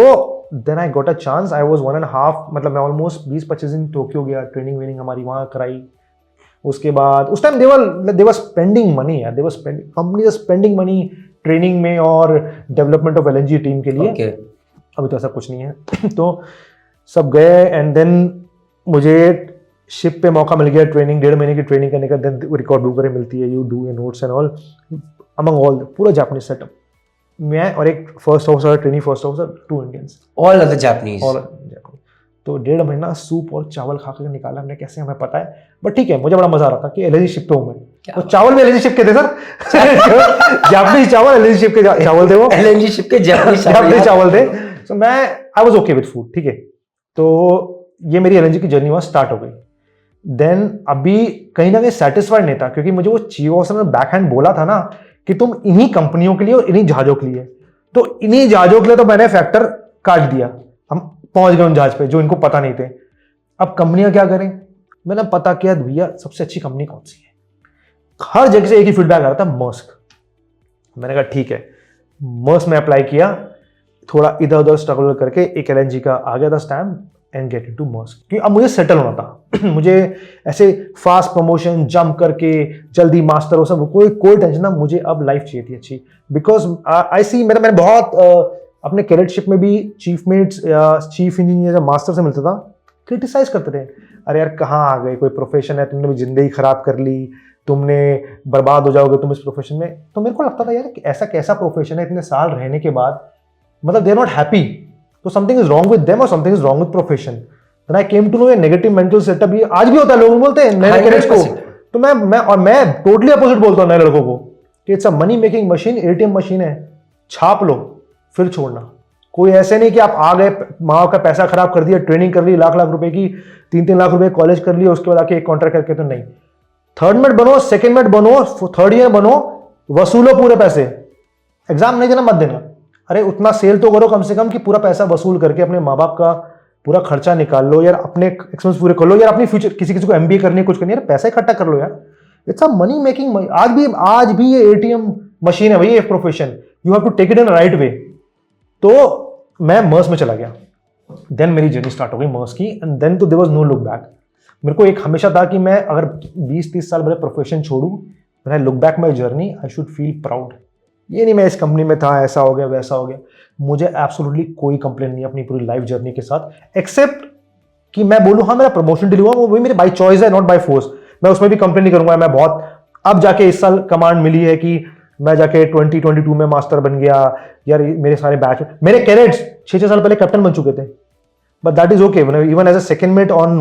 then I got a chance, I was 1.5, मतलब मैं ऑलमोस्ट 20-25 दिन टोक्यो गया, ट्रेनिंग वेनिंग हमारी वहां कराई। उसके बाद उस time they were spending money यार, they were spending, company is spending money training में और डेवलपमेंट ऑफ LNG टीम के लिए। okay. अभी तो ऐसा कुछ नहीं है। तो सब गए एंड देन मुझे शिप पे मौका मिल गया ट्रेनिंग, 1.5 महीने की ट्रेनिंग करने का। देन रिकॉर्ड बुक वगैरह मिलती है, you do your notes and all, among all पूरा जापानीज सेटअप। मैं और एक first officer, training first officer, 2 Indians, all other Japanese. तो 1.5 महीना सूप और चावल खा कर निकाला हमने, कैसे हमें पता है, बट ठीक है, मुझे बड़ा मजा आ रहा था कि LNG शिप पे हूँ मैं। तो चावल भी LNG शिप के थे सर, जापानीज चावल, LNG शिप के चावल थे वो, LNG शिप के जापानीज चावल थे। तो मैं I was okay with food, ठीक है। तो ये मेरी LNG की जर्नी वहां स्टार्ट हो गई। देन अभी कहीं ना कहीं सेटिस्फाइड नहीं था, क्योंकि मुझे वो चीफ ऑफिसर ने बैक हैंड बोला था ना कि तुम इन्हीं कंपनियों के लिए और इन्हीं जहाजों के लिए, तो इन्हीं जहाजों के लिए तो मैंने फैक्टर काट दिया। हम पहुंच गए उन जहाज पे जो इनको पता नहीं थे। अब कंपनियां क्या करें, मैंने पता किया भैया सबसे अच्छी कंपनी कौन सी है। हर जगह से एक ही फीडबैक आ रहा था, मस्क। मैंने कहा ठीक है, मस्क में अप्लाई किया, थोड़ा इधर उधर स्ट्रगल करके एक LNG का आ गया था stamp and get into Musk. क्योंकि अब मुझे सेटल होना था। मुझे ऐसे फास्ट प्रमोशन जंप करके जल्दी मास्टर हो सब कोई टेंशन ना, मुझे अब लाइफ चाहिए थी अच्छी। बिकॉज आई सी, मैंने बहुत अपने कैडेटशिप में भी चीफ मेट्स या चीफ इंजीनियर या मास्टर से मिलता था, क्रिटिसाइज करते थे, अरे यार कहाँ आ गए, कोई प्रोफेशन है, तुमने भी जिंदगी खराब कर ली, तुमने बर्बाद हो जाओगे तुम इस प्रोफेशन में। तो मेरे को लगता था यार कि ऐसा कैसा प्रोफेशन है इतने साल रहने के बाद, मतलब दे आर नॉट हैप्पी, तो something is wrong with them और something is wrong with profession. Then I came to know ये नेगेटिव मेंटल सेटअप ये आज भी होता है, लोग बोलते हैं नए कैडेट्स को। तो मैं टोटली अपोजिट बोलता हूँ नए लड़कों को कि it's a money making machine, ATM machine है, छाप लो फिर छोड़ना। कोई ऐसे नहीं कि आप आ गए, माँ बाप का पैसा खराब कर दिया, ट्रेनिंग कर ली लाख रुपए की, 3 लाख रुपए कॉलेज कर लिया, उसके बाद आके एक कॉन्ट्रैक्ट करके, तो नहीं। 3rd मिनट बनो, 2nd मिनट बनो, 3rd ईयर बनो, वसूलो पूरे पैसे, एग्जाम नहीं देना मत देना। अरे उतना सेल तो करो कम से कम कि पूरा पैसा वसूल करके अपने माँ बाप का पूरा खर्चा निकाल लो यार, अपने एक्सपेंस पूरे कर लो यार, अपनी फ्यूचर, किसी को MBA करनी है, कुछ करनी है, पैसा इकट्ठा कर लो यार। इट्स अ मनी मेकिंग, आज भी ये ATM मशीन है भाई, ये profession, you have to take it in right way. तो मैं मर्स में चला गया, देन मेरी जर्नी स्टार्ट हो गई मर्स की, एंड देन तो there was no look back. मेरे को एक हमेशा था कि मैं अगर 20-30 साल मेरा प्रोफेशन छोड़ूं, when I look back my journey I should feel proud. ये नहीं मैं इस कंपनी में था, ऐसा हो गया वैसा हो गया, मुझे एब्सोल्युटली कोई कंप्लेन नहीं अपनी पूरी लाइफ जर्नी के साथ, एक्सेप्ट कि मैं बोलूँ हाँ मेरा प्रमोशन डिले हुआ, वो मेरी बाई चॉइस है, नॉट बाई फोर्स। मैं उसमें भी कंप्लेन नहीं करूंगा। मैं बहुत अब जाके इस साल कमांड मिली है कि मैं जाके 2022 में मास्टर बन गया यार, मेरे सारे बैच, मेरे कैडेट्स 6 साल पहले कैप्टन बन चुके थे, but that is okay. Even as a second mate on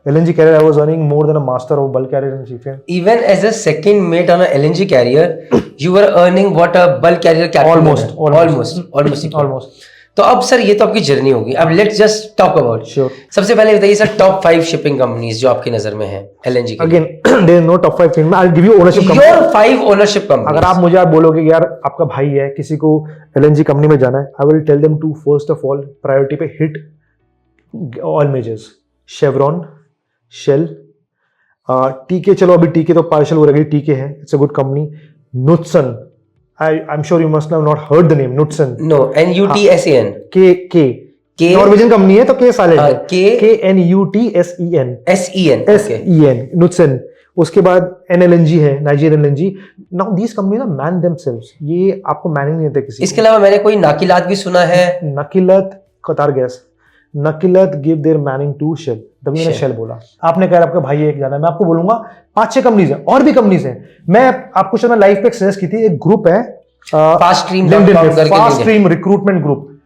LNG carrier, I was earning more than a master of bulk carrier and chief. Even as a second mate on a LNG carrier, you were earning what a bulk carrier captain. Almost. तो अब sir ये तो आपकी journey होगी, अब let's just talk about. Sure. सबसे पहले बताइए सर, टॉप 5 शिपिंग कंपनीज जो आपकी नजर में है एलएनजी के। Again there no top 5 thing, I will give you ownership company. Your 5 ownership company. अगर आप मुझे बोलोगे कि यार आपका भाई है, किसी को एलएनजी कंपनी में जाना है, I will tell them to first of all priority पे hit all majors, Chevron, Shell, Teekay. चलो अभी टीके तो पार्शल हो रही, टीके है, it's a good company. Knutsen, I am sure you must have not heard the name, Knutsen. No, NUTSEN। के Norwegian company है तो के साइलेंट है, KNUTSEN, SEN, नुत्सन। उसके बाद NLNG है, Nigerian LNG। Now these company ना मैन देमसेल्व्स, ये आपको मैनिंग नहीं देते किसी। इसके अलावा मैंने कोई नाकिलात भी सुना है, Nakilat, Qatar gas, Nakilat give their manning to Shell, तभी मैंने शेल बोला। आपने कहा आपका भाई एक जाना है, मैं आपको बोलूंगा 5-6 कंपनीज है, और भी कंपनीज है। मैं आपको शायद लाइफ पे सजेस्ट की थी, एक ग्रुप है फास्ट स्ट्रीम रिक्रूटमेंट ग्रुप,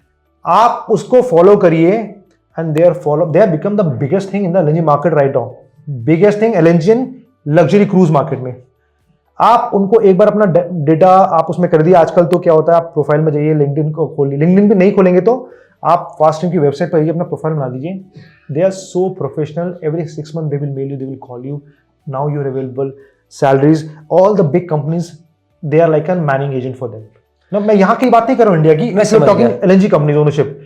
आप उसको फॉलो करिए and they have become the biggest thing in the LNG market right now, biggest thing LNG luxury cruise market में। आप उनको एक बार अपना डेटा आप उसमें कर दिए। आजकल तो क्या होता है, आप प्रोफाइल में जाइए, लिंक्डइन को खोलिए, लिंक्डइन पे नहीं खोलेंगे तो आप फास्ट स्ट्रीम की वेबसाइट पर जाइए, अपना प्रोफाइल बना दीजिए। They are so professional, every 6 month they will mail you, they will call you, now you are available, salaries, all the big companies they are like an manning agent for them. ना मैं यहाँ की बात नहीं कर रहा हूँ India की, मैं talking LNG companies ownership,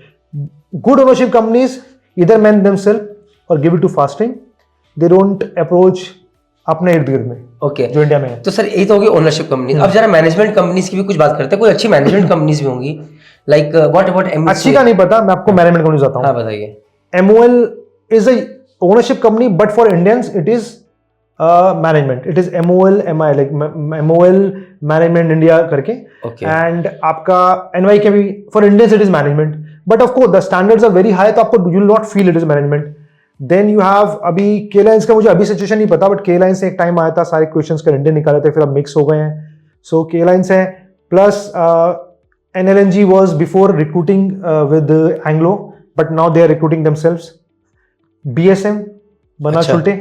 good ownership companies इधर मैन देमसेल्फ और give it to fast stream, they don't approach अपने इर्द गिर्द में, ओके, जो इंडिया में है। तो सर ये तो होगी ओनरशिप कंपनी। अब जरा मैनेजमेंट कंपनीज की भी कुछ बात करते हैं, कोई अच्छी मैनेजमेंट कंपनीज भी होंगी, लाइक व्हाट अबाउट MSC? अच्छी का नहीं पता, मैं आपको मैनेजमेंट कंपनी बताता हूँ। हाँ बताइए। MOL is a ownership company, but for Indians it is management. It is MOL MI, like MOL Management India करके, Okay. and आपका NYK भी for Indians it is management, but of course the standards are very high, तो आपको you will not feel it is management. Then you have अभी K-Lines का मुझे अभी situation नहीं पता, बट K-Lines से एक टाइम आया था सारे क्वेश्चंस का इंडियन निकाले थे, फिर अब मिक्स हो गए हैं। सो K-Lines है, plus NLNG was before recruiting with Anglo, but now they are recruiting themselves. BSM, Bana अच्छा। Schulte,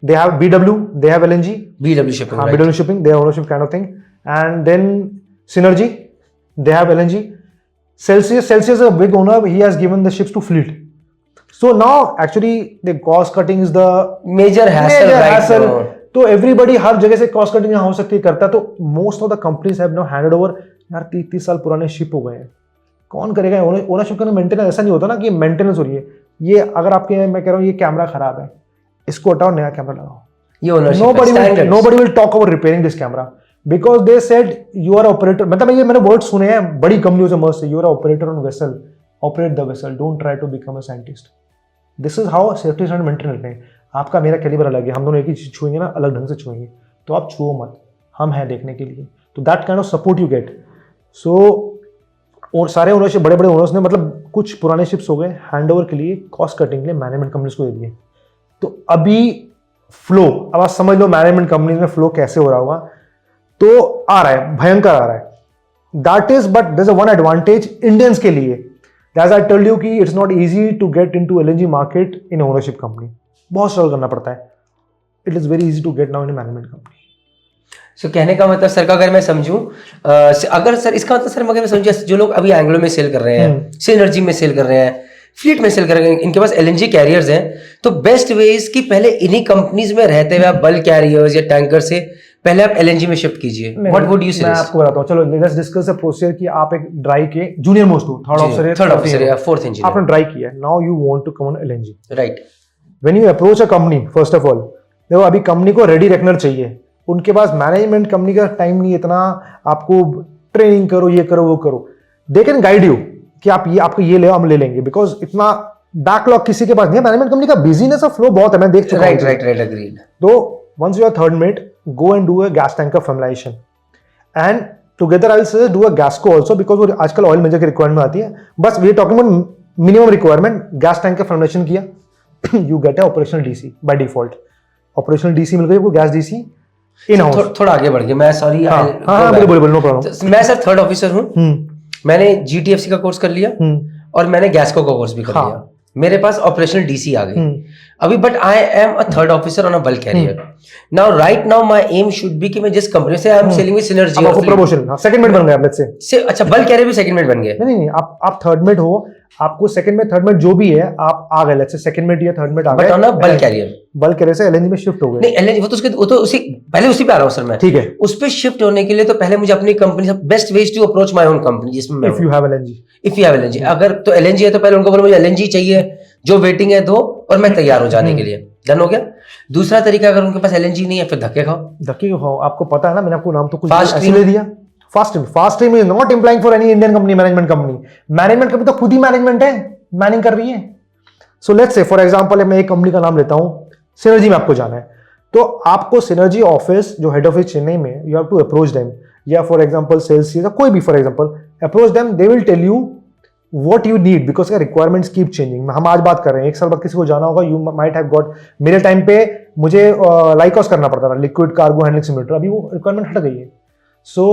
they have BW, they have LNG, BW shipping, हाँ, right? BW shipping, they have ownership kind of thing, and then Synergy, they have LNG. Celsius is a big owner, he has given the ships to fleet. So now actually the cost cutting is the Major hassle. तो everybody हर जगह से cost cutting हो सकती है करता है, तो most of the companies have now handed over. यार 30 साल पुराने शिप हो गए हैं, कौन करेगा ओनरशिप का मेंटेनेंस? ऐसा नहीं होता ना कि मेंटेनेंस हो रही है। ये अगर आपके, मैं कह रहा हूँ ये कैमरा खराब है, इसको हटाओ, नया कैमरा लगाओ, ये ownership nobody will talk about repairing this camera because they said you are operator। मतलब ये मैंने वर्ड सुने हैं बड़ी कंपनियों से, मस्त, you are operator on vessel, operate the vessel, don't try to become a scientist। This is how safety and maintenance है। आपका मेरा कैलिबर अलग है, हम दोनों एक ही चीज छुएंगे ना, अलग ढंग से छुएंगे, तो आप छुओ मत, हम हैं देखने के लिए। तो that kind of support you get. So और सारे ओनरशिप, बड़े बड़े ओनर्स ने, मतलब कुछ पुराने शिप्स हो गए हैंड ओवर के लिए, कॉस्ट कटिंग के लिए मैनेजमेंट कंपनीज को दे दिए। तो अभी फ्लो, अब आप समझ लो मैनेजमेंट कंपनीज में फ्लो कैसे हो रहा होगा। तो आ रहा है, भयंकर आ रहा है, that is, but there is a one advantage Indians के लिए। As I told you कि it's not easy to get into LNG market in ownership company, बहुत स्ट्रगल करना पड़ता है। It is very easy to get now in a management company. सो कहने का मतलब सर का अगर मैं समझूं, अगर सर इसका मतलब सर, मगर मैं समझूं जो लोग अभी एंग्लो में सेल कर रहे हैं, सिनर्जी में सेल कर रहे हैं, फ्लीट में सेल कर रहे हैं, इनके पास LNG कैरियर्स हैं, तो बेस्ट वे इज कि पहले इन्हीं कंपनीज में रहते हुए आप बल्क कैरियर्स या टैंकर से पहले आप LNG में शिफ्ट कीजिए। What would you suggest? मैं आपको बताता हूं, चलो लेट्स डिस्कस द प्रोसीजर कि आप एक ड्राई के जूनियर मोस्ट हो, थर्ड ऑफिसर या फोर्थ इंजीनियर, आपने ड्राई किया, now you want to come on LNG, right? When you approach a company, first of all देखो अभी कंपनी को रेडी रखना चाहिए, उनके पास मैनेजमेंट कंपनी का टाइम नहीं इतना, आपको ट्रेनिंग करो, ये करो, वो करो। दे कैन गाइड यू कि आप ये, आपको ये ले हम ले लेंगे, बिकॉज इतना बैकलॉग किसी के पास नहीं है। मैनेजमेंट कंपनी का बिजीनेस ऑफ फ्लो बहुत है, मैं देख चुका हूं। Right, agreed. तो once you are third mate, go and do a gas tanker formulation, and together I will suggest do a gasco also, because वो आजकल ऑयल मेजर की रिक्वायरमेंट आती है। बस we are talking about minimum requirement, gas tanker formulation किया, you get a operational DC by default, operational DC मिल गई आपको, gas DC in house. थोड़ा आगे बढ़ गया, मैं सॉरी, बोलो, नो प्रॉब्लम। मैं सर थर्ड ऑफिसर हूँ, मैंने GTFC का कोर्स कर लिया और मैंने गैसको का कोर्स भी कर लिया, मेरे पास ऑपरेशनल DC आ गई। अभी but I am a third officer on a bulk carrier now right now my aim should be कि मैं जिस कंपनी से I am sailing with Synergy अब आपको प्रमोशन, सेकंड मेट बन गए आप लेट्स से। अच्छा बल्क कैरियर भी सेकंड मेट बन गए। नहीं, आप थर्ड मेट हो, आपको सेकंड में थर्ड मेट जो भी है आप आ गए लेट्स से सेकंड मेट या थर्ड मेट आ गए, but on a bulk career. Bulk carrier से एलएनजी में शिफ्ट हो गए। नहीं एलएनजी वो तो उसी पहले उसी पे आ रहा हूं सर मैं। ठीक है, उस पे शिफ्ट होने के लिए तो पहले मुझे अपनी कंपनी से best ways to approach my own company जिसमें मैं if you have LNG, if you have LNG, अगर तो एलएनजी है तो पहले उनको बोलो मुझे एलएनजी चाहिए, जो वेटिंग है दो और मैं तैयार हो जाने के लिए। डन हो गया। दूसरा तरीका अगर उनके पास एलएनजी नहीं है फिर धक्के खाओ। धक्के खाओ, आपको पता है ना, मैंने आपको नाम तो कुछ Fast ऐसे Stream। ले दिया। Fast stream is not implying for any Indian company, management company. Management company तो खुद ही मैनेजमेंट है, मैनेज कर रही है। So let's say for example मैं एक कंपनी का नाम लेता हूं, सिनर्जी में आपको जाना है, तो आपको सिनर्जी ऑफिस जो हेड ऑफिस चेन्नई में, you have to approach them, या फॉर एग्जांपल सेल्स या कोई भी for example approach them, they will tell you what you need because का requirements keep changing। हम आज बात कर रहे हैं, एक साल बाद किसी को जाना होगा, you might have got, मेरे टाइम पे मुझे लाइकॉस करना पड़ता था, लिक्विड कार्गो हैंडलिंग सिम्युलेटर, अभी वो रिक्वायरमेंट हट गई है। सो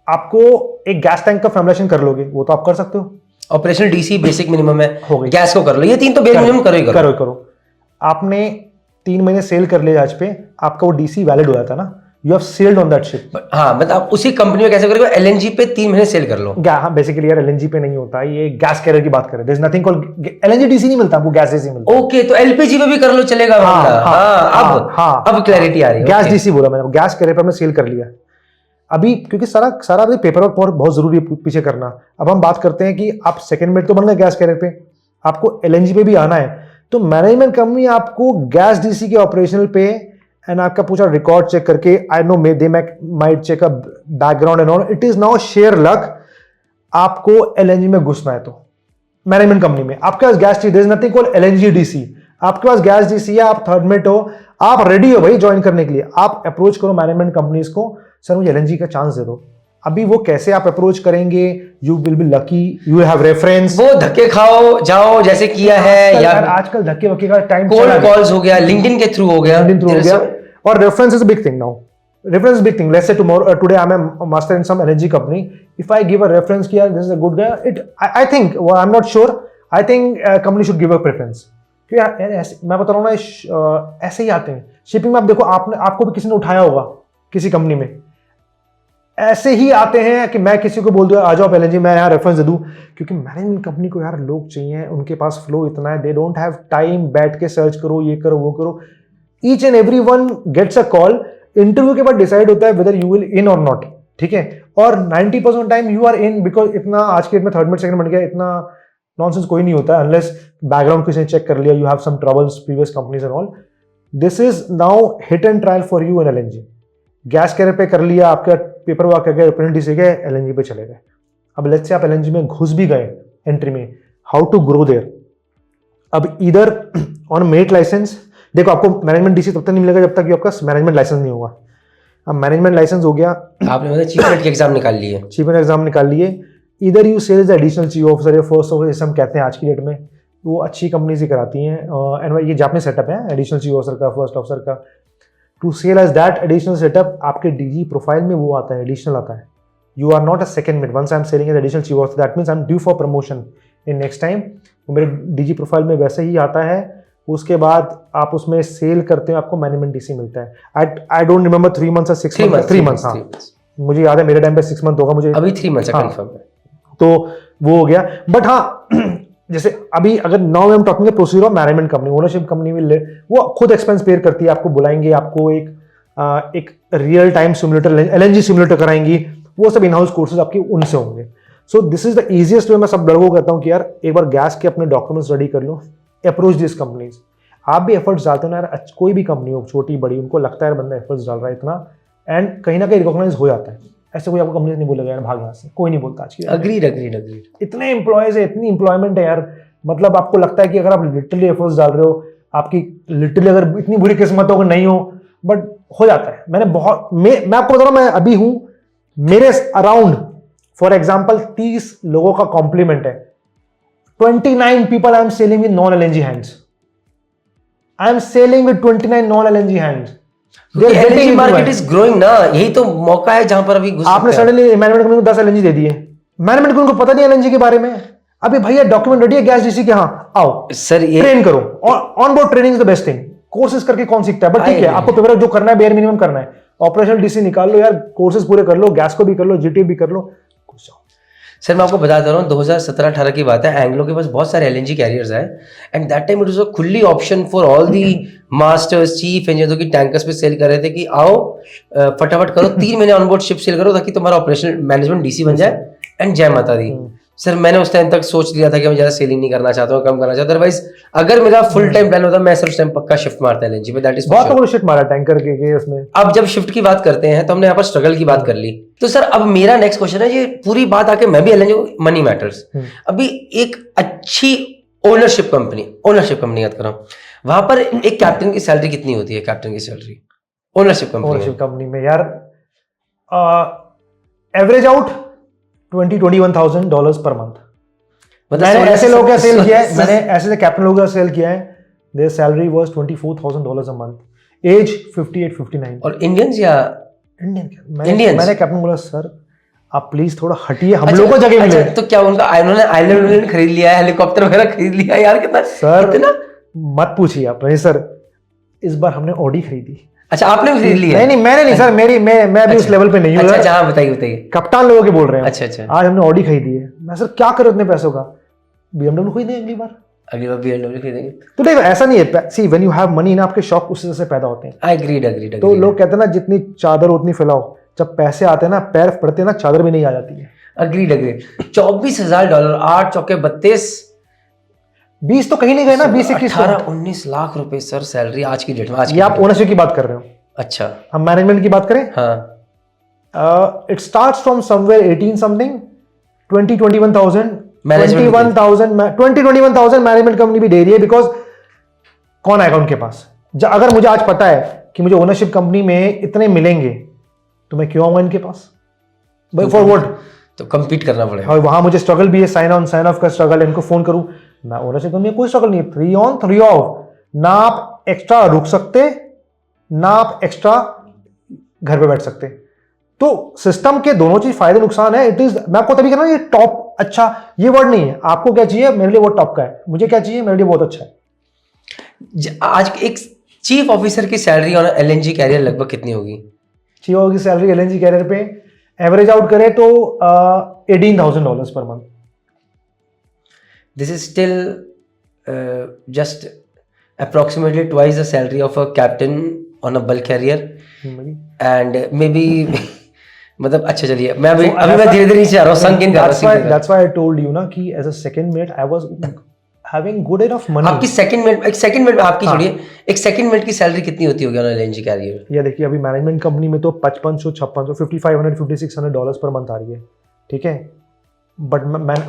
आपको एक गैस टैंक का फॉर्मुलेशन कर लोगे, वो तो आप कर सकते हो, ऑपरेशनल डीसी बेसिक मिनिमम है, हो गई। गैस को कर लो, ये तीन तो बेसिक मिनिमम करो ही करो। करो। आपने 3 महीने सेल कर लिया आज पे, आपका वो डीसी वैलिड हो जाता ना, you have sailed on that ship. हाँ मतलब आप उसी कंपनी में कैसे करोगे, एलएनजी पे 3 महीने सेल कर लो। हाँ बेसिकली यार एलएनजी पे नहीं होता, ये गैस कैरियर की बात करें, there is nothing called LNG DC, नहीं मिलता आपको, गैस डीसी मिलता है। ओके तो एलपीजी पे भी कर लो चलेगा। अब क्लैरिटी आ रही है। गैस डीसी बोला मैंने, गैस कैरियर पे मैं सेल कर लिया अभी, क्योंकि सारा अभी पेपर वर्क बहुत जरूरी है पीछे करना। अब हम बात करते हैं कि आप सेकंड मेट तो बन गए गैस कैरियर पे, आपको एलएनजी पे भी आना है, तो मैनेजमेंट कंपनी आपको गैस डीसी के ऑपरेशनल पे एंड आपका पूरा रिकॉर्ड चेक करके, I know they might check a background and all, it is now sheer luck आपको एलएनजी में घुसना है तो मैनेजमेंट कंपनी में आपके पास gas there is nothing called LNG DC, आपके पास गैस डीसी है, आप थर्ड मेट हो, आप रेडी हो भाई ज्वाइन करने के लिए, आप अप्रोच करो मैनेजमेंट कंपनीज को, सर मुझे एलएनजी का चांस दे दो। अभी वो कैसे आप अप्रोच करेंगे, you will be lucky, you will have reference, वो धक्के खाओ जाओ जैसे किया है, या आजकल धक्के वक्के का टाइम, कोल्ड कॉल्स हो गया, लिंक्डइन के थ्रू हो गया, और reference is big thing now. Reference is big thing. Let's say tomorrow, today I'm a master in some LNG company. If I give a reference, कि यार this is a good guy, I think, well, I'm not sure. I think company should give a preference. क्योंकि यार मैं बता रहा हूँ ना, ऐसे ही आते हैं शिपिंग में। आप देखो, आपको भी किसी ने उठाया होगा किसी कंपनी में, ऐसे ही आते हैं कि मैं किसी को बोल दूँ आ जाओ आप LNG, मैं यहाँ रेफरेंस दे दूँ, क्योंकि मैनेजमेंट कंपनी को यार लोग चाहिए, उनके पास फ्लो इतना है, दे डोंट हैव टाइम बैठ के सर्च करो, ये करो वो करो। Each and every one gets a call, interview के बाद डिसाइड होता है वेदर यू विल इन और नॉट, ठीक है। और 90% time you are in, because इतना आज के डेट में थर्ड मेट सेकंड बन गया, इतना नॉनसेंस कोई नहीं होता अनलेस बैकग्राउंड किसी ने चेक कर लिया, you have some troubles previous companies and all. This is now hit and trial for you in LNG. Gas carrier पे कर लिया, आपका पेपर वर्क कर गए, अप्रेंटिस डीसी गए, एलएनजी पे चले गए। अब लेट्स से आप एलएनजी में घुस भी गए एंट्री में, हाउ टू ग्रो देयर। अब इधर ऑन मेट लाइसेंस, देखो आपको मैनेजमेंट डीसी तब तक नहीं मिलेगा जब तक कि आपका मैनेजमेंट लाइसेंस नहीं होगा। अब मैनेजमेंट लाइसेंस हो गया, आपने मतलब चीफ मेट के एग्जाम निकाल लिए, चीफ मेट एग्जाम निकाल लिए, इधर you sail as additional chief officer या फर्स्ट ऑफिसर जैसे हम कहते हैं आज की डेट में, वो अच्छी कंपनी से कराती हैं। एंड ये जापानीज सेटअप है एडिशनल चीफ ऑफिसर का, फर्स्ट ऑफिसर का। To sail as that additional setup, आपके डीजी प्रोफाइल में वो आता है, एडिशनल आता है। You are not a second mate, once I am sailing as additional chief officer, that means I am due for promotion in next time. मेरे DG profile में वैसे ही आता है। उसके बाद आप उसमें सेल करते हैं, आपको मैनेजमेंट डीसी मिलता है। I don't remember 3 months or 6 months, 3 months, हाँ मुझे याद है, मेरे टाइम पे 6 month होगा, मुझे अभी 3 months हाँ, कंफर्म है। तो वो हो गया। बट हाँ जैसे अभी अगर now I am talking procedure of management company, ownership company will, वो खुद एक्सपेंस पेयर करती है, आपको बुलाएंगे, आपको एक real time simulator, LNG simulator कराएंगी, वो सब इन हाउस कोर्सेज आपके उनसे होंगे। So this is the easiest way. मैं सब लड़कों को कहता हूँ कि यार एक बार गैस के अपने डॉक्यूमेंट्स रेडी कर लो, अप्रोच दिस कंपनीज। आप भी एफर्ट्स डालते हो ना यार, कोई भी कंपनी हो छोटी बड़ी, उनको लगता है बंदा एफर्ट्स डाल रहा है इतना, एंड कहीं ना कहीं रिकॉग्नाइज हो जाता है। ऐसे कोई आपको कंपनी नहीं बोलेगा यार भाग यहाँ से, कोई नहीं बोलता आज की। अग्रीड। इतने एम्प्लॉयज है, इतनी एम्प्लॉयमेंट है यार, मतलब आपको लगता है कि अगर आप लिटरली एफर्ट्स डाल रहे हो, आपकी लिटरली अगर इतनी बुरी किस्मत हो नहीं हो, बट हो जाता है। मैंने बहुत मैं आपको बता रहा हूँ, मैं अभी हूँ, मेरे अराउंड फॉर एग्जाम्पल 30 लोगों का कॉम्प्लीमेंट है। 29 people I am selling with non-LNG hands. I am selling with 29 non-LNG hands. LNG market is growing ना, यही तो मौका है जहां पर अभी आपने सडनली मैनेजमेंट कंपनी को 10 LNG दे दिए, मैनेजमेंट को उनको पता नहीं LNG के बारे में। अभी भैया डॉक्यूमेंट रेडी है गैस डीसी के, हाँ आओ सर ये ट्रेन करो, on board training is the best thing. Courses करके कौन सीखता है, बट ठीक है आपको पेपर जो करना है बेयर मिनिमम करना है, ऑपरेशनल डीसी निकाल लो यार, कोर्सेज पूरे कर लो, गैस को भी कर लो, जीटी भी कर लो, कुछ जाओ। सर मैं आपको बता दे रहा हूँ 2017-18 की बात है, एंग्लो के पास बहुत सारे एलएनजी कैरियर्स आए and that time it was a खुली option for all the masters chief engineer की टैंकर्स पे सेल कर रहे थे कि आओ फटाफट करो 3 महीने ऑनबोर्ड शिप सेल करो ताकि तुम्हारा ऑपरेशनल मैनेजमेंट डीसी बन जाए एंड जय माता दी। सर मैंने उस टाइम तक सोच लिया था कि मैं ज्यादा सेलिंग नहीं करना चाहता हूँ, कम करना चाहता हूँ, अदरवाइज अगर मेरा फुल टाइम प्लान होता मैं सर उस टाइम पक्का शिफ्ट मारता एलएनजी पे, दैट इज बहुत लोगों ने शिफ्ट मारा टैंकर के उसमें। अब जब शिफ्ट की बात करते हैं तो हमने यहाँ पर स्ट्रगल की बात कर ली, तो सर अब मेरा नेक्स्ट क्वेश्चन है, ये पूरी बात आके मैं भी एलएनजी मनी मैटर्स, अभी एक अच्छी ओनरशिप कंपनी याद कर रहा हूँ, वहां पर एक कैप्टन की सैलरी कितनी होती है, कैप्टन की सैलरी ओनरशिप कंपनी में यार एवरेज आउट $20,000-21,000 पर मंथ। मैंने ऐसे लोगों का सेल किया है, मैंने ऐसे कैप्टन लोगों का सेल किया है, their salary was $24,000 a month, as 58-59। और इंडियंस या इंडियंस? मैंने कैप्टन बोला सर आप प्लीज थोड़ा हटिए, हम लोगों को जगह मिले। तो क्या उनका उन्होंने आइलैंड खरीद लिया है, हेलीकॉप्टर वगैरह खरीद लिया यार, कितना सर कितना? मत पूछिए आप। नहीं सर इस बार हमने ऑडी खरीदी। अच्छा आपने भी खरीद लिया? नहीं मैंने नहीं सर, मैं भी उस लेवल पे नहीं हूँ। अच्छा बताइए कप्तान लोगों के बोल रहे हैं। अच्छा आज हमने ऑडी खरीदी है। मैं सर क्या करूँ इतने पैसों का, BMW खरीदें अगली बार BMW खरीदेंगे। तो देखो ऐसा नहीं है, see when you have money ना आपके शौक उसी से पैदा होते हैं। I agreed. तो लोग कहते हैं ना जितनी चादर उतनी फैलाओ, जब पैसे आते हैं ना पैर पड़ते हैं ना चादर भी नहीं आ जाती है। अग्रीड। $24,000, 8 चौके 32, 20 तो कहीं नहीं गए ना, 20-21 18-19 लाख रुपए सर सैलरी आज की डेट में। ये आप ओनरशिप की बात कर रहे हो? अच्छा हम मैनेजमेंट की बात करें? हाँ it starts from somewhere 18 something 20-21,000 management company भी दे रही है, बिकॉज कौन आएगा उनके पास? अगर मुझे आज पता है कि मुझे ओनरशिप कंपनी में इतने मिलेंगे तो मैं क्यों आऊंगा इनके पास? For what? तो compete करना पड़ेगा। और वहां मुझे स्ट्रगल भी है, साइन ऑन साइन ऑफ का स्ट्रगल है, इनको फोन करूं ना, ओनरशिप कंपनी में कोई स्ट्रगल नहीं है, 3 ऑन 3 ऑफ, ना आप एक्स्ट्रा रुक सकते ना आप एक्स्ट्रा घर पे बैठ सकते। तो सिस्टम के दोनों चीज फायदे नुकसान है। इट इज, मैं आपको तभी कह रहा हूं ये टॉप अच्छा, ये वर्ड नहीं है। आपको क्या चाहिए? मेरे लिए वो टॉप का है, मुझे क्या चाहिए? मेरे लिए बहुत अच्छा है। आज एक चीफ ऑफिसर की सैलरी ऑन एलएनजी कैरियर लगभग कितनी होगी? चीफ ऑफिसर की सैलरी एलएनजी कैरियर पे एवरेज आउट करें तो $18,000 per month. This is still just approximately twice the salary of a captain on a bulk carrier and maybe मतलब अच्छा चलिए मैं अभी मैं धीरे-धीरे नीचे आ रहा हूँ, संक इन कर रहा हूँ। That's why I told you ना कि as a second mate I was having good enough money। आपकी सेकंड मिनट आपकी छोड़िए, एक सेकंड मिनट की सैलरी कितनी होती होगी ऑन एलएनजी कैरियर? ये देखिए अभी मैनेजमेंट कंपनी में तो 5500 5600 $5,500 $5,600 पर मंथ आ रही है, ठीक है। But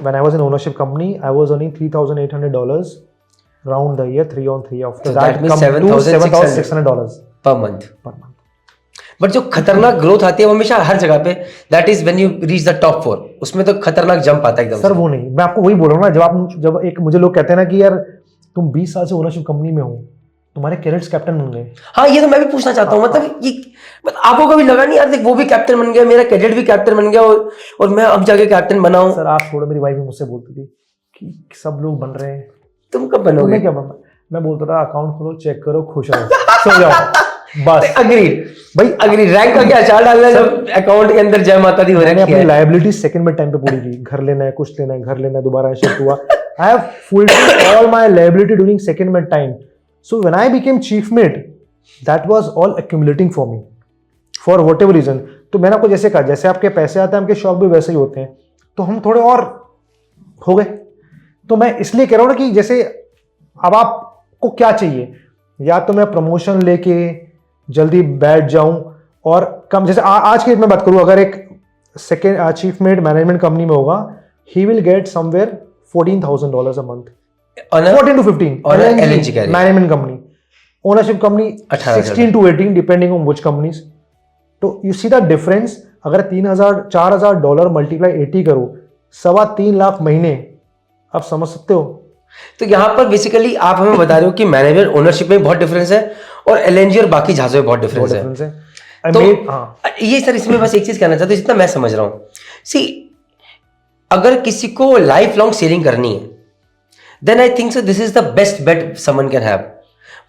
when I was in ownership company I was earning $3,800 round the year, 3 on 3 after so that means come to $7,600 per month। But जो खतरनाक ग्रोथ आती है वो हमेशा हर जगह पे, that is when you reach the top 4, उसमें तो खतरनाक जंप आता है एकदम। सर वो नहीं, मैं आपको वही बोल रहा हूँ ना, जब एक मुझे लोग कहते हैं ना कि यार तुम 20 साल से ओनरशिप कंपनी में हो, तुम्हारे कैडेट्स कैप्टन बन गए। हाँ ये तो मैं भी पूछना चाहता हूँ, मतलब ये आपको कभी लगा नहीं यार देख वो भी कैप्टन बन गया, मेरा कैडेट भी कैप्टन बन गया और मैं अब जाके कैप्टन बनाऊं? सर आप छोड़ो, मेरी वाइफ भी मुझसे बोलती थी कि सब लोग बन रहे हैं, तुम कब बनोगे? मैं क्या बनना? मैं बोलता था अकाउंट खोलो, चेक करो, खुश रहो, सो जाओ बस। अग्रीड भाई, अग्रीड। रैंक का क्या चाल डालना है जब अकाउंट के अंदर जय माता दी हो रही है। मैंने अपनी लायबिलिटी सेकंड में टाइम पे पूरी की, घर लेना है, कुछ लेना है, घर लेना है, दोबारा शिफ्ट हुआ। I have fulfilled all my liability during second में time. So when I became chief mate that was all accumulating for me for whatever reason. तो मैंने आपको जैसे कहा, जैसे आपके पैसे आते हैं आपके शौक भी वैसे ही होते हैं, तो हम थोड़े और हो गए। तो मैं इसलिए कह रहा हूं ना कि जैसे अब आपको क्या चाहिए, या तो मैं प्रमोशन लेके जल्दी बैठ जाऊं और कम, जैसे आज की डेट में बात करूं, अगर एक second chief mate management company में होगा, he will get somewhere $14,000 a month, 14 to 15 management company, ownership company 16 to 18 depending on which companies. तो यू सी द डिफरेंस। अगर $4,000 मल्टीप्लाई 80 करो, 3.25 लाख महीने, आप समझ सकते हो। तो यहाँ पर बेसिकली आप हमें बता रहे हो कि मैनेजर ओनरशिप में बहुत डिफरेंस है और एलएनजी और बाकी जहाजों में बहुत डिफरेंस है। तो ये सर इसमें बस एक चीज कहना चाहता हूँ, जितना मैं समझ रहा हूँ, सी अगर किसी को लाइफ लॉन्ग सेलिंग करनी है, then I think so this is the best bet someone can have.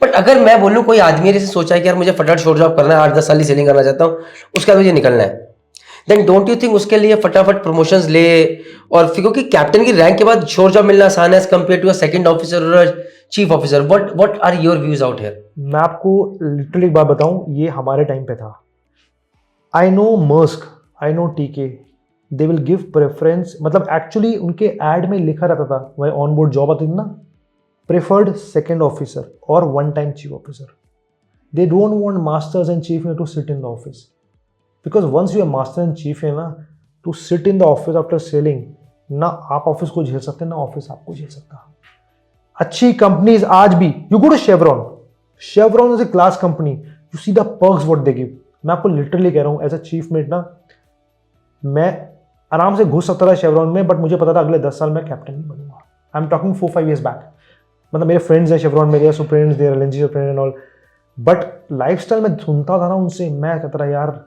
But अगर मैं बोलूं कोई आदमी जैसे सोचा है कि यार मुझे फटाफट शॉर्ट जॉब करना है, 8-10 साल ही सेलिंग करना चाहता हूं, उसके बाद मुझे निकलना है, देन डोंट यू थिंक उसके लिए फटाफट प्रमोशंस ले, और फिर क्योंकि कैप्टन की रैंक के बाद शॉर्ट जॉब मिलना आसान है as compared to a second officer और chief officer. What are your views out here? मैं आपको लिटरली एक बात बताऊं, ये हमारे टाइम पे था। I know Musk, I know टीके, दे विल गिव प्रेफरेंस, मतलब एक्चुअली उनके एड में लिखा रहता था, वही ऑन बोर्ड जॉब आती थी ना, प्रेफर्ड सेकेंड ऑफिसर और one time chief officer. They don't want masters and chief to sit in the office, because once you are master and chief है ना, to sit in the office after sailing, ना आप office को झेल सकते ना office आपको झेल सकता। अच्छी कंपनीज आज भी, you go to Chevron is a class company, you see the perks what they give. मैं आपको लिटरली कह रहा हूं, एज अ चीफ मेट ना, मैं आराम से घुस सकता था शेवरॉन में, बट मुझे पता था अगले 10 साल में कैप्टन नहीं बनूंगा। आई एम टॉकिंग 4-5 years बैक। मतलब मेरे फ्रेंड्स हैं शेवरॉन, मेरे सुप्रेंड्स, देयर एलएनजी सुप्रेंड एंड ऑल, बट लाइफस्टाइल में सुनता था ना उनसे, मैं कहता था यार,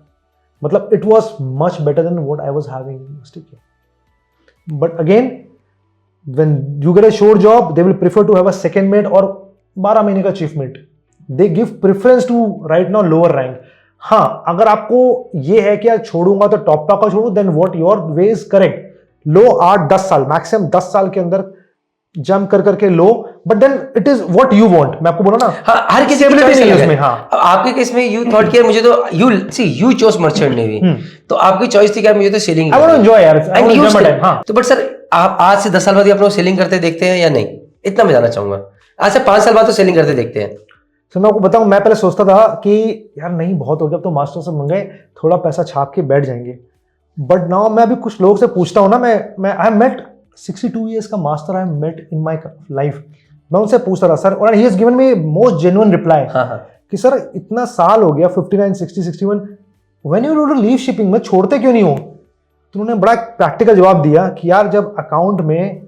मतलब it was much better than what I was having. ठीक है, but again when you get a short job, they will prefer to have a second mate और 12 महीने का chief mate. they give preference to right now lower rank। हाँ, अगर आपको ये है कि यार छोड़ूंगा तो टॉप का छोड़ू, then what your way is correct। लो 8-10 साल, मैक्सिमम 10 साल के अंदर जंप कर करके लो, but then it is what you want. मैं आपको बोला ना, हाँ, हर किसी की Stability choice नहीं है अलग उसमें। है। हाँ, अब आपके केस में यू थॉट कि मुझे तो यू चोज मर्चेंट नेवी, तो आपकी चॉइस थी कि यार मुझे तो sailing I want to enjoy यार, I want to enjoy my time. हाँ, तो बट सर आप आज से 10 साल बाद ही अपने सेलिंग करते देखते हैं या नहीं? इतना मैं जानना चाहूंगा। आज से 5 साल बाद तो सेलिंग करते देखते हैं। तो मैं आपको बताऊं, मैं पहले सोचता था कि यार नहीं बहुत हो गया, अब तो मास्टर से मंगे थोड़ा पैसा छाप के बैठ जाएंगे। बट नाउ मैं अभी कुछ लोगों से पूछता हूँ ना, मैं आई मेट 62 years का master I met in my life. मैं उनसे पूछता था सर, और he has given me most genuine reply कि सर इतना साल हो गया, 59, 60, 61, when you do leave shipping में छोड़ते क्यों नहीं हो? तो उन्होंने बड़ा प्रैक्टिकल जवाब दिया कि यार जब अकाउंट में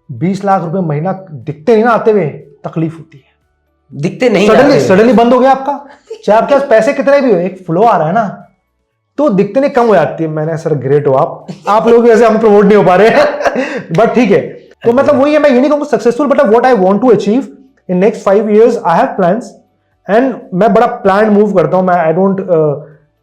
20 लाख रुपए महीना दिखते नहीं ना आते हुए, तकलीफ होती है। दिखते नहीं, सडनली बंद हो गया आपका, चाहे आपके पास पैसे कितने भी हो, एक फ्लो आ रहा है ना, तो दिखते नहीं कम हो जाती है। मैंने सर ग्रेट हो आप लोग वैसे हम प्रमोट नहीं हो पा रहे हैं बट ठीक है। तो मतलब वही है, मैं ये नहीं कहूँगा successful, but what I want to achieve in next 5 years, I have plans and मैं बड़ा प्लान मूव करता हूँ। मैं आई डोंट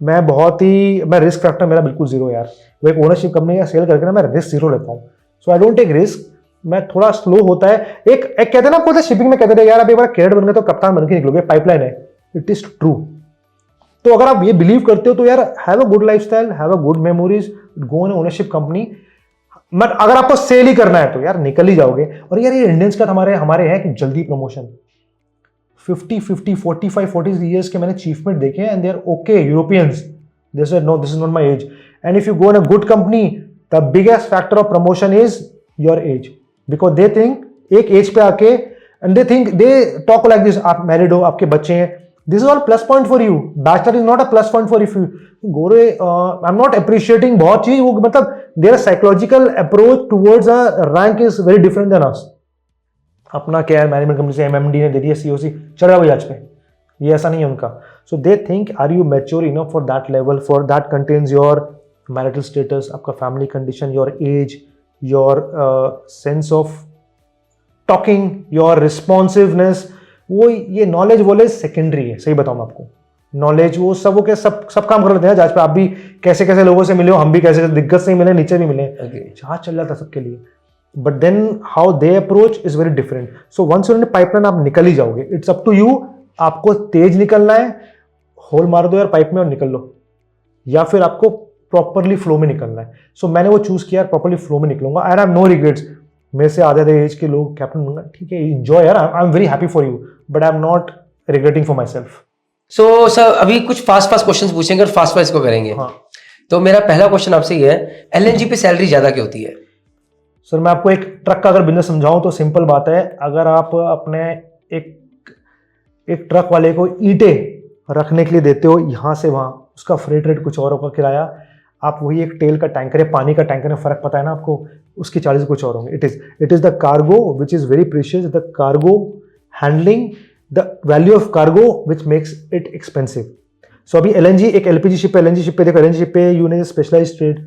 मैं रिस्क फैक्टर मेरा बिल्कुल जीरो यार। वो एक ओनरशिप कंपनी का सेल करके ना मैं रिस्क जीरो लेता हूँ, सो आई डोंट टेक रिस्क। मैं थोड़ा स्लो होता है। एक कहते हैं ना, आपको शिपिंग में कहते थे यार आप एक बार कैडेट बन गए तो कप्तान बन के निकलोगे, पाइपलाइन है। It is true. तो अगर आप ये बिलीव करते हो तो यार have a good lifestyle, have a good memories, go in ownership company. But अगर आपको सेल ही करना है तो यार निकल ही जाओगे। और यार ये इंडियंस का हमारे है कि जल्दी प्रमोशन, 50, 45 years के मैंने चीफमेट देखे and they are okay. Europeans they said no, this is not my age. And if you go in a good company, the biggest factor of promotion is your age, because they think एक age पे आके and they talk like this, आप married हो, आपके बच्चे हैं, this is all plus point for you. Bachelor is not a plus point for if you go to I'm not appreciating बहुत चीज, वो मतलब their psychological approach towards a rank is very different than us. अपना क्या है, management company से MMD ने दे दिया, COC चढ़ा हुआ आज पे, ये ऐसा नहीं है उनका। So they think are you mature enough for that level, for that contains your marital status, आपका family condition, your age, your sense of talking, your responsiveness। वो ये नॉलेज वॉलेज सेकेंडरी है। सही बताऊं मैं आपको, नॉलेज वो सब काम कर लेते हैं। आज पे आप भी कैसे कैसे लोगों से मिले हो, हम भी कैसे दिग्गज से मिले, नीचे भी मिले, जहाज चल जाता सबके लिए। But then how they approach is very different. So once you in pipeline आप निकल ही जाओगे। इट्स अप टू यू, आपको तेज निकलना है, होल मार दो यार पाइप में और निकल लो, या फिर आपको प्रॉपरली फ्लो में निकलना है। सो मैंने वो चूज किया, प्रॉपरली फ्लो में निकलूंगा। I have no regrets. मेरे से आधे एज के लोग कैप्टन बनूंगा, ठीक है, एंजॉय यार, I am very happy for you, but I am not regretting for my self. So sir अभी कुछ फास्ट क्वेश्चंस पूछेंगे और फास्ट इसको करेंगे। हाँ। तो मेरा पहला क्वेश्चन आपसे ये है, एलएनजी पे सैलरी ज्यादा क्यों होती है? सर मैं आपको एक ट्रक का अगर बिजनेस समझाऊं तो सिंपल बात है। अगर आप अपने एक ट्रक वाले को ईंटें रखने के लिए देते हो यहाँ से वहाँ, उसका फ्रेट रेट कुछ और होगा, किराया। आप वही एक तेल का टैंकर है, पानी का टैंकर में फर्क पता है ना आपको, उसके चार्जेस कुछ और होंगे। It is the cargo which is very precious, the cargo handling, the value of cargo which makes it expensive. So अभी एलएनजी एक एलपीजी शिप पे, एलएनजी शिप पे देखो, एलएनजी शिप पे unit specialised trade.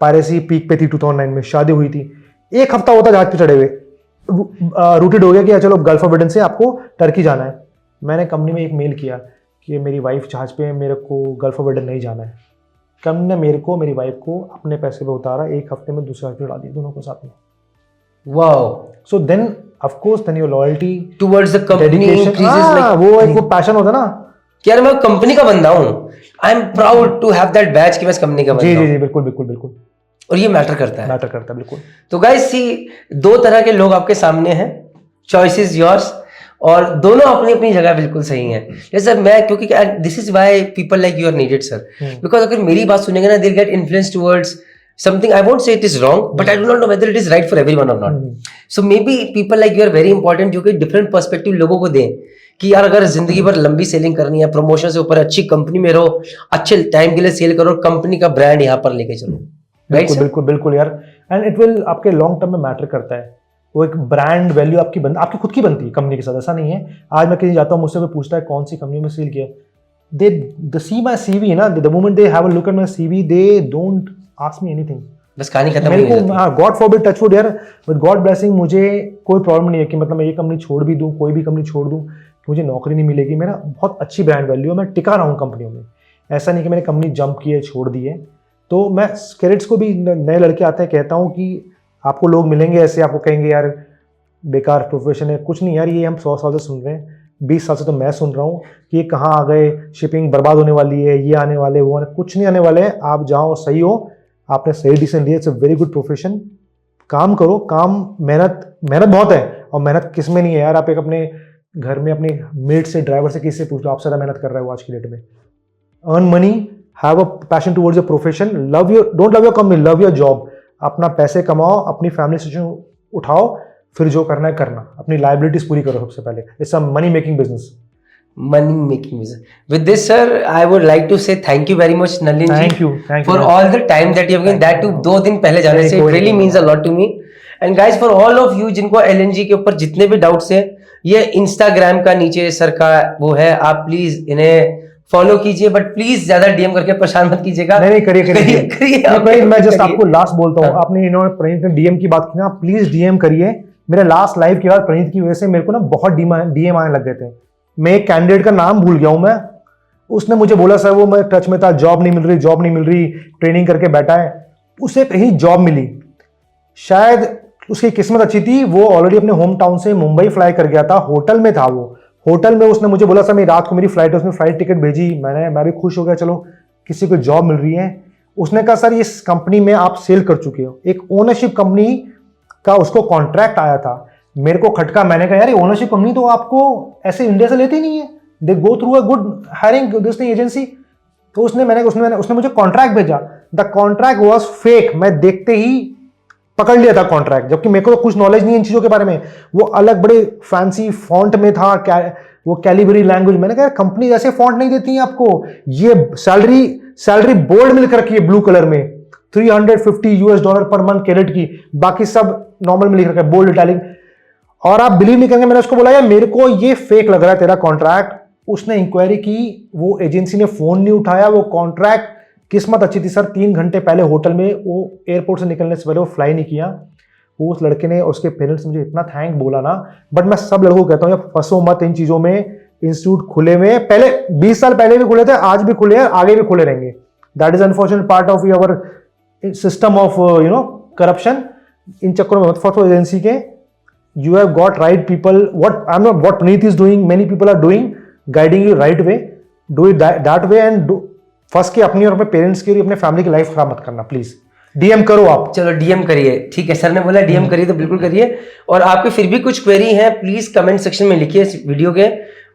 Piracy peak पे थी 2009 में, शादी हुई थी, 1 हफ्ता होता जहाज पे चढ़े हुए, रूटेड हो गया कि चलो गल्फ ऑफ एडन से आपको टर्की जाना है। मैंने कंपनी में एक मेल किया कि मेरी वाइफ जहाज पे, मेरे को गल्फ ऑफ एडन नहीं जाना है। कंपनी ने मेरे को, मेरी वाइफ को अपने पैसे पे उतारा, 1 हफ्ते में दूसरे जहाज पे उड़ा दिया दोनों को साथ में। Wow. So then of course then your loyalty towards the company increases, like वो एक वो पैशन होता ना कि यार मैं कंपनी का बंदा हूँ, I am proud to have that batch कि मैं कंपनी का बंदा जी हूँ। जी जी बिल्कुल बिल्कुल बिल्कुल, और ये मैटर करता है, मैटर करता है बिल्कुल। तो गाइस सी 2 तरह के लोग आपके सामने हैं, चॉइस इज योर्स, और दोनों अपनी अपनी जगह बिल्कुल सही हैं। जैसे मैं, क्योंकि this is why people like you are needed sir, because अगर मेरी बात सुनेंगे ना, they will get influence towards something. I won't say it is wrong, but I do not know whether it is right for everyone or not. So maybe people like you are very important, जो कि different perspective लोगों को दें कि यार अगर जिंदगी भर लंबी सेलिंग करनी है, प्रमोशन से ऊपर अच्छी कंपनी में रहो, अच्छे टाइम के लिए सेल करो, कंपनी का ब्रांड यहाँ पर लेके चलो। बिल्कुल बिल्कुल बिल्कुल यार, एंड इट विल आपके लॉन्ग टर्म में मैटर करता है। वो एक ब्रांड वैल्यू आपकी खुद की बनती है कंपनी के साथ, ऐसा नहीं है। आज मैं कहीं जाता हूँ, मुझसे कोई पूछता है कौन सी कंपनी में सेल किया, दे सी माई CV ना, the moment they have a look at my CV, they don't ask me anything, बस कहानी खत्म मेरे हो को, जाती है। हाँ, गॉड फॉरबिड, टच वुड यार, विद गॉड ब्लेसिंग मुझे कोई प्रॉब्लम नहीं है कि मतलब मैं ये कंपनी छोड़ भी दूं, कोई भी कंपनी छोड़ दूं, मुझे नौकरी नहीं मिलेगी। मेरा बहुत अच्छी ब्रांड वैल्यू है, मैं टिका रहा हूँ कंपनियों में, ऐसा नहीं कि मैंने कंपनी जंप की है, छोड़ दी है। तो मैं कैडेट्स को भी, नए लड़के आते हैं, कहता हूँ कि आपको लोग मिलेंगे ऐसे, आपको कहेंगे यार बेकार प्रोफेशन है, कुछ नहीं यार, ये हम 100 साल से सुन रहे हैं, 20 साल से तो मैं सुन रहा हूँ कि ये कहाँ आ गए, शिपिंग बर्बाद होने वाली है, ये आने वाले, वो आने, कुछ नहीं आने वाले हैं। आप जाओ, सही हो, आपने सही डिसीजन लिया, it's a very good profession, काम करो, काम, मेहनत बहुत है, और मेहनत किस में नहीं है यार। आप एक अपने घर में अपने मेट से, ड्राइवर से, किसी से पूछ लो, आपसे ज़्यादा मेहनत कर रहा है वो आज की डेट में। Earn money, have a passion towards your profession, don't love your company, love your job. अपना पैसे कमाओ, अपनी फैमिली सिचुएशन उठाओ, फिर जो करना है करना, अपनी लाइबिलिटीज पूरी करो सबसे पहले। It's a money making business. Money making business. With this, sir, I would like to say thank you very much, Nalin ji, Thank you for all the time that you have given. That too 2 दिन पहले जाने से, it really means a lot to me. And guys, for all of you जिनको LNG के ऊपर जितने भी doubts हैं, ये Instagram का नीचे सर का वो है, आप प्लीज इन्हें फॉलो कीजिए, बट प्लीज ज्यादा DM करके परेशान मत कीजिएगा। नहीं करिए। मैं जस्ट आपको लास्ट बोलता हूँ, हाँ। आपने इन्होंने प्रणीत ने DM की बात की ना, प्लीज DM करिए। मेरे लास्ट लाइव के बाद प्रणीत की वजह से मेरे को ना बहुत DM आने लग गए थे। मैं एक कैंडिडेट का नाम भूल गया हूं मैं, उसने मुझे बोला सर वो मैं टच में था, जॉब नहीं मिल रही, ट्रेनिंग करके बैठा है, उसे कहीं जॉब मिली, शायद उसकी किस्मत अच्छी थी, वो ऑलरेडी अपने होम टाउन से मुंबई फ्लाई कर गया था, होटल में था वो, होटल में उसने मुझे बोला सर मेरी रात को मेरी फ्लाइट है, उसने फ्लाइट टिकट भेजी, मैं भी खुश हो गया, चलो किसी को जॉब मिल रही है। उसने कहा सर इस कंपनी में आप सेल कर चुके हो, एक ओनरशिप कंपनी का उसको कॉन्ट्रैक्ट आया था, मेरे को खटका। मैंने कहा यार ये ओनरशिप कंपनी तो आपको ऐसे इंडिया से लेती नहीं है, they go through a good hiring this agency. तो उसने मुझे कॉन्ट्रैक्ट भेजा, द कॉन्ट्रैक्ट वाज फेक। मैं देखते ही पकड़ लिया था कॉन्ट्रैक्ट, जबकि मेरे को तो कुछ नॉलेज नहीं है इन चीजों के बारे में। वो अलग बड़े फैंसी फॉन्ट में था, वो कैलिबरी लैंग्वेज। मैंने कहा कंपनी ऐसे फॉन्ट नहीं देती है आपको, ये सैलरी बोल्ड में लिख रखी है ब्लू कलर में, $350 पर मंथ कैडेट की, बाकी सब नॉर्मल में लिख रखा है बोल्ड इटैलिक। और आप बिलीव नहीं करेंगे, मैंने उसको बोला यार मेरे को ये फेक लग रहा है तेरा कॉन्ट्रैक्ट। उसने इंक्वायरी की, वो एजेंसी ने फोन नहीं उठाया, वो कॉन्ट्रैक्ट, किस्मत अच्छी थी सर 3 घंटे पहले होटल में, वो एयरपोर्ट से निकलने से पहले वो फ्लाई नहीं किया। वो उस लड़के ने और उसके पेरेंट्स मुझे इतना थैंक बोला ना। बट मैं सब लड़कों को कहता हूँ यार फंसो मत इन चीजों में। इंस्टीट्यूट खुले हुए पहले 20 साल पहले भी खुले थे, आज भी खुले हैं, आगे भी खुले रहेंगे। That is unfortunate part of your system of corruption. इन चक्करों में मत फंसो एजेंसी के। You have got right people. What Puneet is doing, many people are doing, guiding you right way. Do it that way and फंस के अपनी और अपने पेरेंट्स की और अपने फैमिली की लाइफ खराब मत करना प्लीज। DM करो आप। चलो DM करिए, ठीक है, सर ने बोला DM करिए तो बिल्कुल करिए। और आपके फिर भी कुछ क्वेरी है प्लीज कमेंट सेक्शन में लिखिए इस वीडियो के,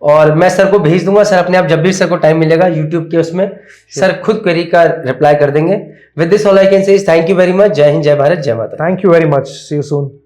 और मैं सर को भेज दूंगा। सर अपने आप जब भी सर को टाइम मिलेगा यूट्यूब के उसमें सर खुद क्वेरी का रिप्लाई कर देंगे। With this all I can say thank you very much. जय हिंद, जय भारत, जय माता। Thank you very much, see you soon.